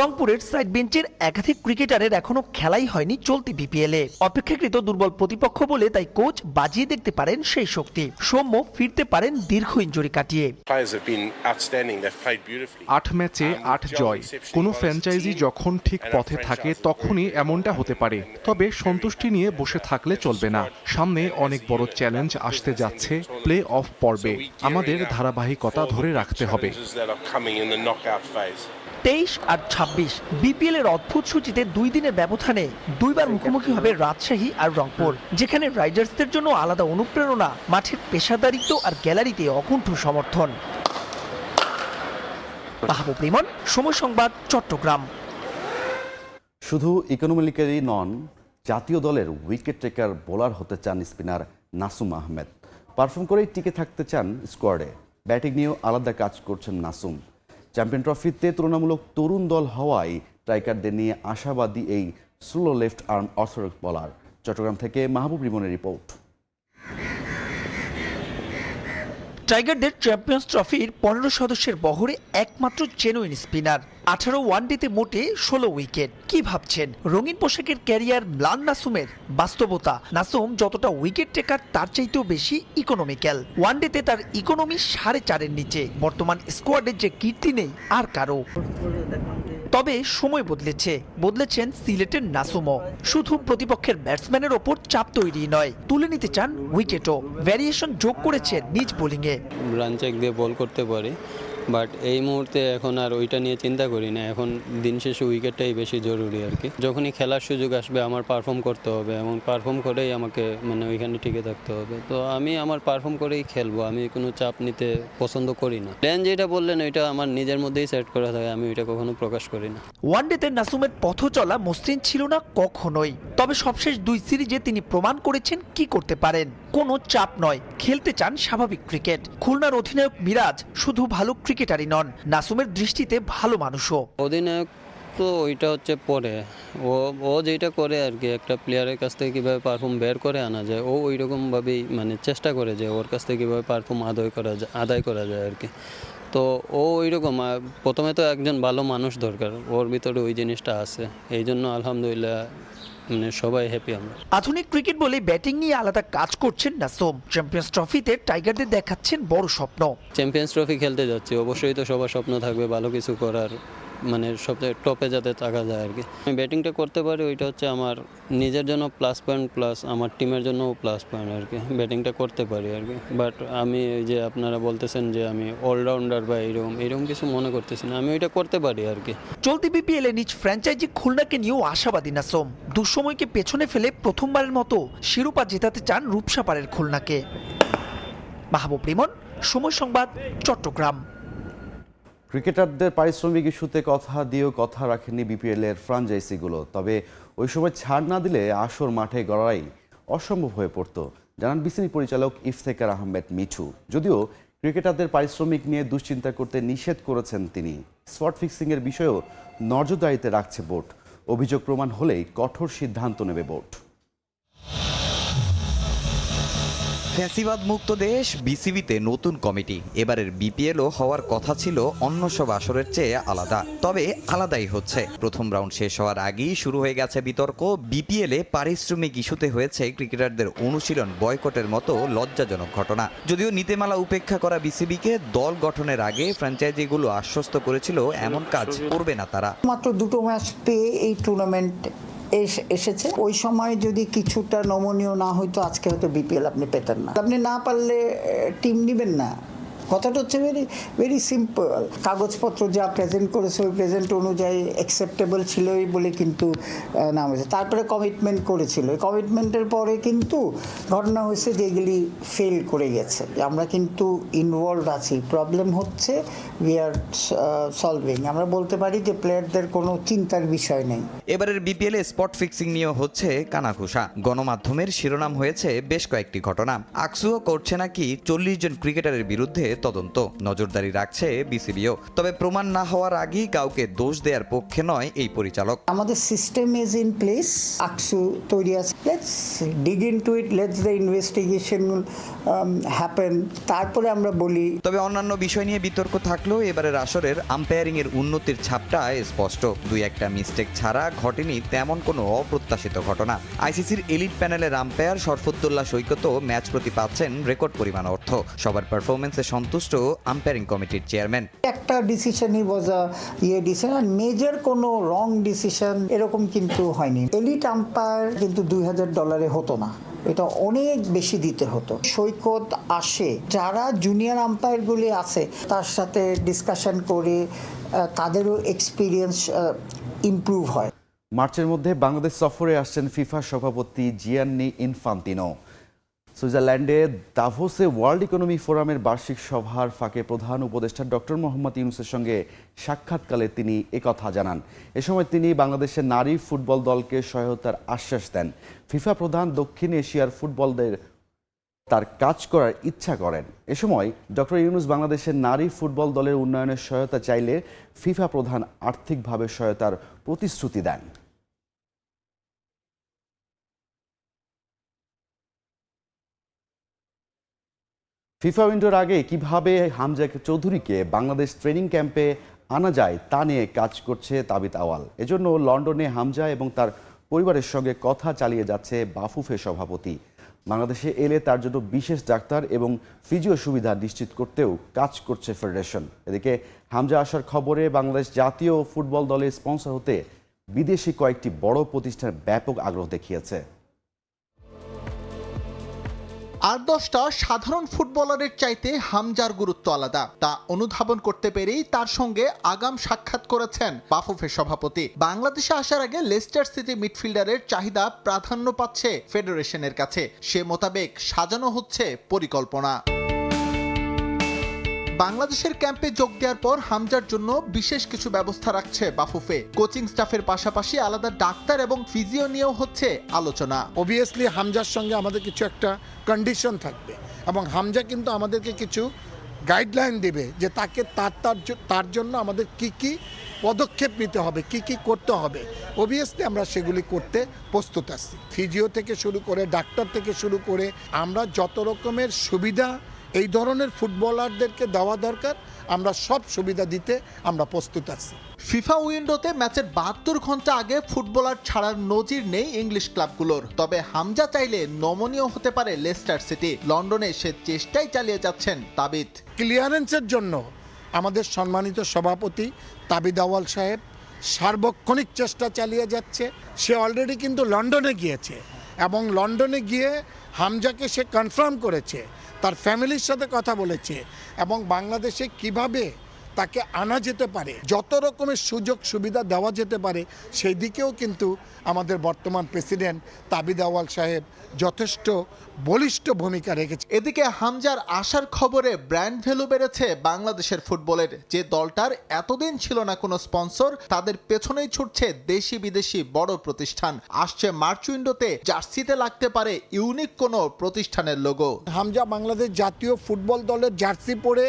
রংপুরের সাইড বেঞ্চের একাধিক ক্রিকেটারের এখনো খেলাই হয়নি চলতি বিপিএলে। অপেক্ষাকৃত দুর্বল প্রতিপক্ষ বলে তাই কোচ বাজিয়ে দেখতে পারেন সেই শক্তি। সৌম্য ফিরতে পারেন দীর্ঘ ইনজুরি কাটিয়ে। 8 ম্যাচে 8 জয়। কোনো ফ্র্যাঞ্চাইজি যখন ঠিক পথে থাকে তখনই এমনটা হতে পারে। তবে সন্তুষ্টি নিয়ে বসে থাকলে চলবে না। সামনে অনেক বড় চ্যালেঞ্জ আসতে যাচ্ছে প্লে অফ পর্বে। আমাদের ধারাবাহিকতা ধরে রাখতে হবে। 23 আর 26 বিপিএল এর অদ্ভুত সূচিতে 2 দিনের ব্যবধানে 2বার মুখোমুখি হবে রাজশাহী আর রংপুর, যেখানে রাইডার্সদের জন্য আলাদা অনুপ্রেরণা, মাঠের পেশাদারিত্ব আর গ্যালারিতে অকুণ্ঠ সমর্থন। মাহবুব রিমন, সময় সংবাদ, চট্টগ্রাম। শুধু ইকোনমিক্যালি নন, জাতীয় দলের উইকেট টেকার বোলার হতে চান স্পিনার নাসুম আহমেদ। পারফর্ম করেই টিকে থাকতে চান স্কোয়াডে। ব্যাটিং নিয়েও আলাদা কাজ করছেন নাসুম। চ্যাম্পিয়ন ট্রফিতে তুলনামূলক তরুণ দল হওয়ায় স্ট্রাইকারদের নিয়ে আশাবাদী এই slow left arm orthodox bowler. Chattogram থেকে মাহবুব রিমনের রিপোর্ট। টাইগারদের চ্যাম্পিয়ন্স ট্রফির 15 সদস্যের বহরে একমাত্র জেনুইন স্পিনার। 18 ওয়ানডেতে মোটে 16 উইকেট। কি ভাবছেন রঙিন পোশাকের ক্যারিয়ার ম্লান নাসুমের? বাস্তবতা, নাসুম যতটা উইকেট টেকার তার চাইতেও বেশি ইকোনমিক্যাল। ওয়ানডেতে তার ইকোনমি 4.5-এর নিচে। বর্তমান স্কোয়াডের যে কীর্তি নেই আর কারো। তবে সময় বদলেছেন সিলেটের নাসুমও। শুধু প্রতিপক্ষের ব্যাটসম্যানের ওপর চাপ তৈরি নয়, তুলে নিতে চান উইকেটও। ভ্যারিয়েশন যোগ করেছেন নিজ বোলিংয়ে। রান চেক দিয়ে বল করতে পারি, বাট এই মুহূর্তে এখন আর ওইটা নিয়ে চিন্তা করি না, এখন দিন শেষে উইকেটটাই বেশি জরুরি আর কি। যখনই খেলার সুযোগ আসবে আমার পারফর্ম করতে হবে এবং পারফর্ম করেই আমাকে মানে ওইখানে টিকে থাকতে হবে। তো আমি আমার পারফর্ম করেই খেলবো, আমি কোনো চাপ নিতে পছন্দ করি না। প্ল্যান যেটা বললেন ওইটা আমার নিজের মধ্যেই সেট করা থাকে, আমি ওইটা কখনো প্রকাশ করি না। ওয়ানডেতে নাসুমের পথ চলা মসৃণ ছিল না কখনোই, তবে সবশেষ 2 সিরিজে তিনি প্রমাণ করেছেন কি করতে পারেন। কোনো চাপ নয়, খেলতে চান স্বাভাবিক ক্রিকেট। খুলনার অধিনায়ক মিরাজ শুধু ভালো ক্রিকেটারই নন, নাসুমের দৃষ্টিতে ভালো মানুষও। অধিনায়ক তো ওইটা হচ্ছে পরে, ও যেটা করে আর কি, একটা প্লেয়ারের কাছ থেকে কীভাবে পারফর্ম বের করে আনা যায়, ও ওই রকমভাবেই মানে চেষ্টা করে যে ওর কাছ থেকে কীভাবে পারফর্ম আদায় করা যায় আর কি। তো ও ওই রকম, প্রথমে তো একজন ভালো মানুষ দরকার, ওর ভিতরে ওই জিনিসটা আছে, এই জন্য আলহামদুলিল্লাহ মানে সবাই হ্যাপি আমরা। আধুনিক ক্রিকেট বলে ব্যাটিং নিয়ে আলাদা কাজ করছেন নাসুম। চ্যাম্পিয়ন্স ট্রফিতে টাইগারদের দেখাচ্ছেন বড় স্বপ্ন। চ্যাম্পিয়ন্স ট্রফি খেলতে যাচ্ছি, অবশ্যই তো সবার স্বপ্ন থাকবে ভালো কিছু করার, মানে সবচেয়ে টপে যাতে থাকা যায় আর কি। আমি ব্যাটিংটা করতে পারি, ওইটা হচ্ছে আমার নিজের জন্য প্লাস পয়েন্ট, প্লাস আমার টিমের জন্যও প্লাস পয়েন্ট আর কি। ব্যাটিংটা করতে পারি আর কি, বাট আমি এই যে আপনারা বলতেছেন যে আমি অলরাউন্ডার বা এরকম কিছু মনে করতেছি না, আমি ওইটা করতে পারি আর কি। চলতি বিপিএলে নিজ ফ্র্যাঞ্চাইজি খুলনাকে নিয়েও আশাবাদী নাসুম। দুঃসময়কে পেছনে ফেলে প্রথমবারের মতো শিরোপা জেতাতে চান রূপসাপাড়ের খুলনাকে। মাহবুব রিমন, সময় সংবাদ, চট্টগ্রাম। ক্রিকেটারদের পারিশ্রমিক ইস্যুতে কথা দিয়েও কথা রাখেননি বিপিএলের ফ্র্যাঞ্চাইজিগুলো। তবে ওই সময় ছাড় না দিলে আসর মাঠে গড়াই অসম্ভব হয়ে পড়তো, জানান বিসিবি পরিচালক ইফতেখার আহমেদ মিঠু। যদিও ক্রিকেটারদের পারিশ্রমিক নিয়ে দুশ্চিন্তা করতে নিষেধ করেছেন তিনি। স্পট ফিক্সিংয়ের বিষয়েও নজরদারিতে রাখছে বোর্ড। অভিযোগ প্রমাণ হলেই কঠোর সিদ্ধান্ত নেবে বোর্ড। ফ্যাসিবাদ মুক্ত দেশ বিসিবিতে নতুন কমিটি। এবারের বিপিএলও হওয়ার কথা ছিল অন্য সব আসরের চেয়ে আলাদা, তবে আলাদাই হচ্ছে। প্রথম রাউন্ড শেষ হওয়ার আগেই শুরু হয়ে গেছে বিতর্ক। বিপিএলে পারিশ্রমিক ইস্যুতে হয়েছে ক্রিকেটারদের অনুশীলন বয়কটের মতো লজ্জাজনক ঘটনা। যদিও নীতিমালা উপেক্ষা করা বিসিবিকে দল গঠনের আগে ফ্র্যাঞ্চাইজিগুলো আশ্বস্ত করেছিল এমন কাজ করবে না তারা। মাত্র 2টো ম্যাচ পেয়ে এই টুর্নামেন্ট এসেছে। ওই সময় যদি কিছুটা নমনীয় না হইতো আজকে হয়তো বিপিএল আপনি পেতেন না। আপনি না পারলে টিম নেবেন না, কথাটা হচ্ছে ভেরি সিম্পল। কাগজপত্র যা প্রেজেন্ট করেছে ওই প্রেজেন্ট অনুযায়ী অ্যাকসেপ্টেবল ছিলই বলে কিন্তু নাম হয়েছে। তারপরে কমিটমেন্ট করেছিল, কমিটমেন্টের পরে কিন্তু ঘটনা হয়েছে যে এগুলি ফেল করে গেছে। আমরা কিন্তু ইনভলভ আছি, প্রবলেম হচ্ছে, উই আর সলভিং। আমরা বলতে পারি যে প্লেয়ারদের কোনো চিন্তার বিষয় নেই। এবারের বিপিএলে স্পট ফিক্সিং নিয়ে হচ্ছে কানাঘুষা। গণমাধ্যমের শিরোনাম হয়েছে বেশ কয়েকটি ঘটনা। আকসুও করছে নাকি 40 জন ক্রিকেটারের বিরুদ্ধে তদন্ত, নজরদারি রাখছে বিসিবিও। তবে প্রমাণ না হওয়ার আগেই কাউকে দোষ দেওয়ার পক্ষে নয় এই পরিচালক। আমাদের সিস্টেম ইজ ইন প্লেস, আকসু তৈরি আছে, let's dig into it, let's the investigation happen, তারপরে আমরা বলি। তবে অন্যান্য বিষয় নিয়ে বিতর্ক থাকলেও এবারের আসরের আম্পায়ারিং এর উন্নতির ছাপটা স্পষ্ট। 2-1টা মিস্টেক ছাড়া ঘটেনি তেমন কোনো অপ্রত্যাশিত ঘটনা। আইসিসির এলিট প্যানেলের আম্পায়ার শরফুদ্দোল্লাহ সৈকত ম্যাচ প্রতি পাচ্ছেন রেকর্ড পরিমাণ অর্থ। সবার পারফরমেন্সে সন্তুষ্ট আম্পায়ারিং কমিটির চেয়ারম্যান। একটা ডিসিশনই ওয়াজ আ ডিসিশন, আর মেজর কোনো রং ডিসিশন এরকম কিন্তু হয়নি। এলিট আম্পায়ার কিন্তু $2000 হতো না, এটা অনেক বেশি দিতে হতো। সৈকত আসে, যারা জুনিয়র আম্পায়ারগুলি আছে তার সাথে ডিসকাশন করে তাদেরও এক্সপিরিয়েন্স ইমপ্রুভ হয়। মার্চের মধ্যে বাংলাদেশ সফরে আসছেন ফিফা সভাপতি জিয়ান্নি ইনফান্তিনো। সুইজারল্যান্ডে দাভোসে ওয়ার্ল্ড ইকোনমি ফোরামের বার্ষিক সভার ফাঁকে প্রধান উপদেষ্টা ডক্টর মোহাম্মদ ইউনূসের সঙ্গে সাক্ষাৎকালে তিনি একথা জানান। এ সময় তিনি বাংলাদেশের নারী ফুটবল দলকে সহায়তার আশ্বাস দেন। ফিফা প্রধান দক্ষিণ এশিয়ার ফুটবলদের তার কাজ করার ইচ্ছা করেন। এ সময় ডক্টর ইউনূস বাংলাদেশের নারী ফুটবল দলের উন্নয়নের সহায়তা চাইলে ফিফা প্রধান আর্থিকভাবে সহায়তার প্রতিশ্রুতি দেন। ফিফা উইন্ডোর আগে কিভাবে হামজা চৌধুরীকে বাংলাদেশ ট্রেনিং ক্যাম্পে আনা যায় তা নিয়ে কাজ করছে তাবিত আওয়াল। এজন্য লন্ডনে হামজা এবং তার পরিবারের সঙ্গে কথা চালিয়ে যাচ্ছে বাফুফে সভাপতি। বাংলাদেশে এলে তার জন্য বিশেষ ডাক্তার এবং ফিজিও সুবিধা নিশ্চিত করতেও কাজ করছে ফেডারেশন। এদিকে হামজা আসার খবরে বাংলাদেশ জাতীয় ফুটবল দলের স্পন্সর হতে বিদেশি কয়েকটি বড় প্রতিষ্ঠান ব্যাপক আগ্রহ দেখিয়েছে। আর 10টা সাধারণ ফুটবলারের চাইতে হামজার গুরুত্ব আলাদা, তা অনুধাবন করতে পেরেই তার সঙ্গে আগাম সাক্ষাৎ করেছেন বাফুফের সভাপতি। বাংলাদেশে আসার আগে লেস্টার সিটি মিডফিল্ডারের চাহিদা প্রাধান্য পাচ্ছে ফেডারেশনের কাছে, সে মোতাবেক সাজানো হচ্ছে পরিকল্পনা। বাংলাদেশের ক্যাম্পে যোগ দেওয়ার পর হামজার জন্য বিশেষ কিছু ব্যবস্থা রাখছে বাফুফে। কোচিং স্টাফের পাশাপাশি আলাদা ডাক্তার এবং ফিজিও নিয়েও হচ্ছে আলোচনা। অবভিয়াসলি হামজার সঙ্গে আমাদের কিছু একটা কন্ডিশন থাকবে এবং হামজা কিন্তু আমাদেরকে কিছু গাইডলাইন দেবে যে তাকে তার জন্য আমাদের কি কি পদক্ষেপ নিতে হবে, কি কি করতে হবে। অবভিয়াসলি আমরা সেগুলি করতে প্রস্তুত আছি। ফিজিও থেকে শুরু করে ডাক্তার থেকে শুরু করে আমরা যত রকমের সুবিধা এই ধরনের ফুটবলারদেরকে দেওয়া দরকার, আমরা সব সুবিধা দিতে আমরা প্রস্তুত আছি। ফিফা উইন্ডোতে ম্যাচের 72 ঘন্টা আগে ফুটবলার ছাড়ার নজির নেই ইংলিশ ক্লাবগুলোর। তবে হামজা চাইলে নমনীয় হতে পারে লেস্টার সিটি। লন্ডনে সে চেষ্টাই চালিয়ে যাচ্ছেন তাবিদ। ক্লিয়ারেন্সের জন্য আমাদের সম্মানিত সভাপতি তাবিদ আওয়াল সাহেব সার্বক্ষণিক চেষ্টা চালিয়ে যাচ্ছে। সে অলরেডি কিন্তু লন্ডনে গিয়েছে এবং লন্ডনে গিয়ে হামজাকে সে কনফার্ম করেছে, তার ফ্যামিলির সাথে কথা বলেছে এবং বাংলাদেশে কিভাবে তাকে আনা যেতে পারে, যত রকমের সুযোগ সুবিধা দেওয়া যেতে পারে সেই দিকেও কিন্তু আমাদের বর্তমান প্রেসিডেন্ট তাবিদ আওয়াল সাহেব যথেষ্ট বলিষ্ঠ ভূমিকা রেখেছে। এদিকে হামজার আসার খবরে ব্র্যান্ড ভ্যালু বেড়েছে বাংলাদেশের ফুটবলের। যে দলটার এতদিন ছিল না কোনো স্পন্সর, তাদের পেছনেই ছুটছে দেশি বিদেশি বড় প্রতিষ্ঠান। আসছে মার্চ উইন্ডোতে জার্সিতে লাগতে পারে ইউনিক কোনো প্রতিষ্ঠানের লোগো। হামজা বাংলাদেশ জাতীয় ফুটবল দলের জার্সি পরে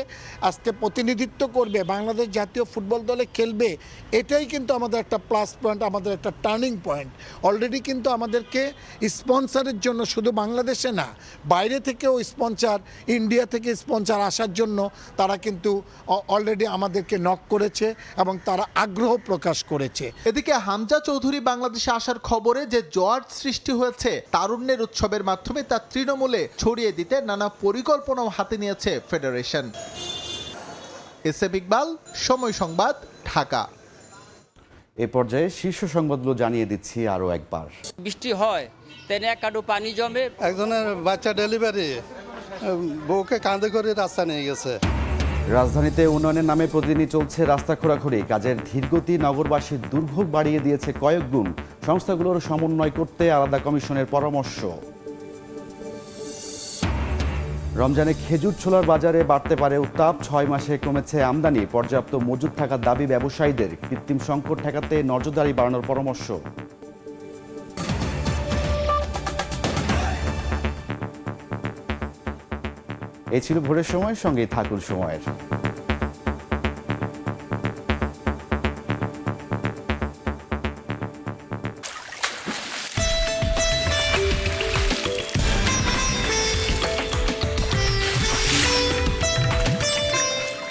আজকে প্রতিনিধিত্ব করবে, বাংলাদেশ জাতীয় ফুটবল দলে খেলবে, এটাই কিন্তু আমাদের একটা প্লাস পয়েন্ট, আমাদের একটা টার্নিং পয়েন্ট। অলরেডি কিন্তু আমাদেরকে স্পন্সরের জন্য শুধু বাংলাদেশে না, বাইরে থেকেও স্পন্সর, ইন্ডিয়া থেকে স্পন্সর আসার জন্য তারা কিন্তু অলরেডি আমাদেরকে নক করেছে এবং তারা আগ্রহ প্রকাশ করেছে। এদিকে হামজা চৌধুরী বাংলাদেশে আসার খবরে যে জোয়ার সৃষ্টি হয়েছে, তারুণ্যের উৎসবের মাধ্যমে তা তৃণমূলে ছড়িয়ে দিতে নানা পরিকল্পনাও হাতে নিয়েছে ফেডারেশন। এসএম ইকবাল, সময় সংবাদ, ঢাকা। এ পর্যায়ে শীর্ষ সংবাদগুলো জানিয়ে দিচ্ছি আরও একবার। বৃষ্টি হয় তাই এক কাটু পানি জমে। একজনের বাচ্চা ডেলিভারি, বউকে কাঁধে করে রাস্তা নিয়ে গেছে। রাজধানীতে উন্নয়নের নামে প্রতিদিনই চলছে রাস্তা খোঁড়াখুড়ি। কাজের ধীরগতি নগরবাসীর দুর্ভোগ বাড়িয়ে দিয়েছে কয়েক গুণ। সংস্থাগুলোর সমন্বয় করতে আলাদা কমিশনের পরামর্শ। রমজানে খেজুর ছোলার বাজারে বাড়তে পারে উত্তাপ। 6 মাসে কমেছে আমদানি। পর্যাপ্ত মজুদ থাকার দাবি ব্যবসায়ীদের। কৃত্রিম সংকট ঠেকাতে নজরদারি বাড়ানোর পরামর্শ। এই ছিল ভোরের সময়, সঙ্গেই থাকুন সময়ের।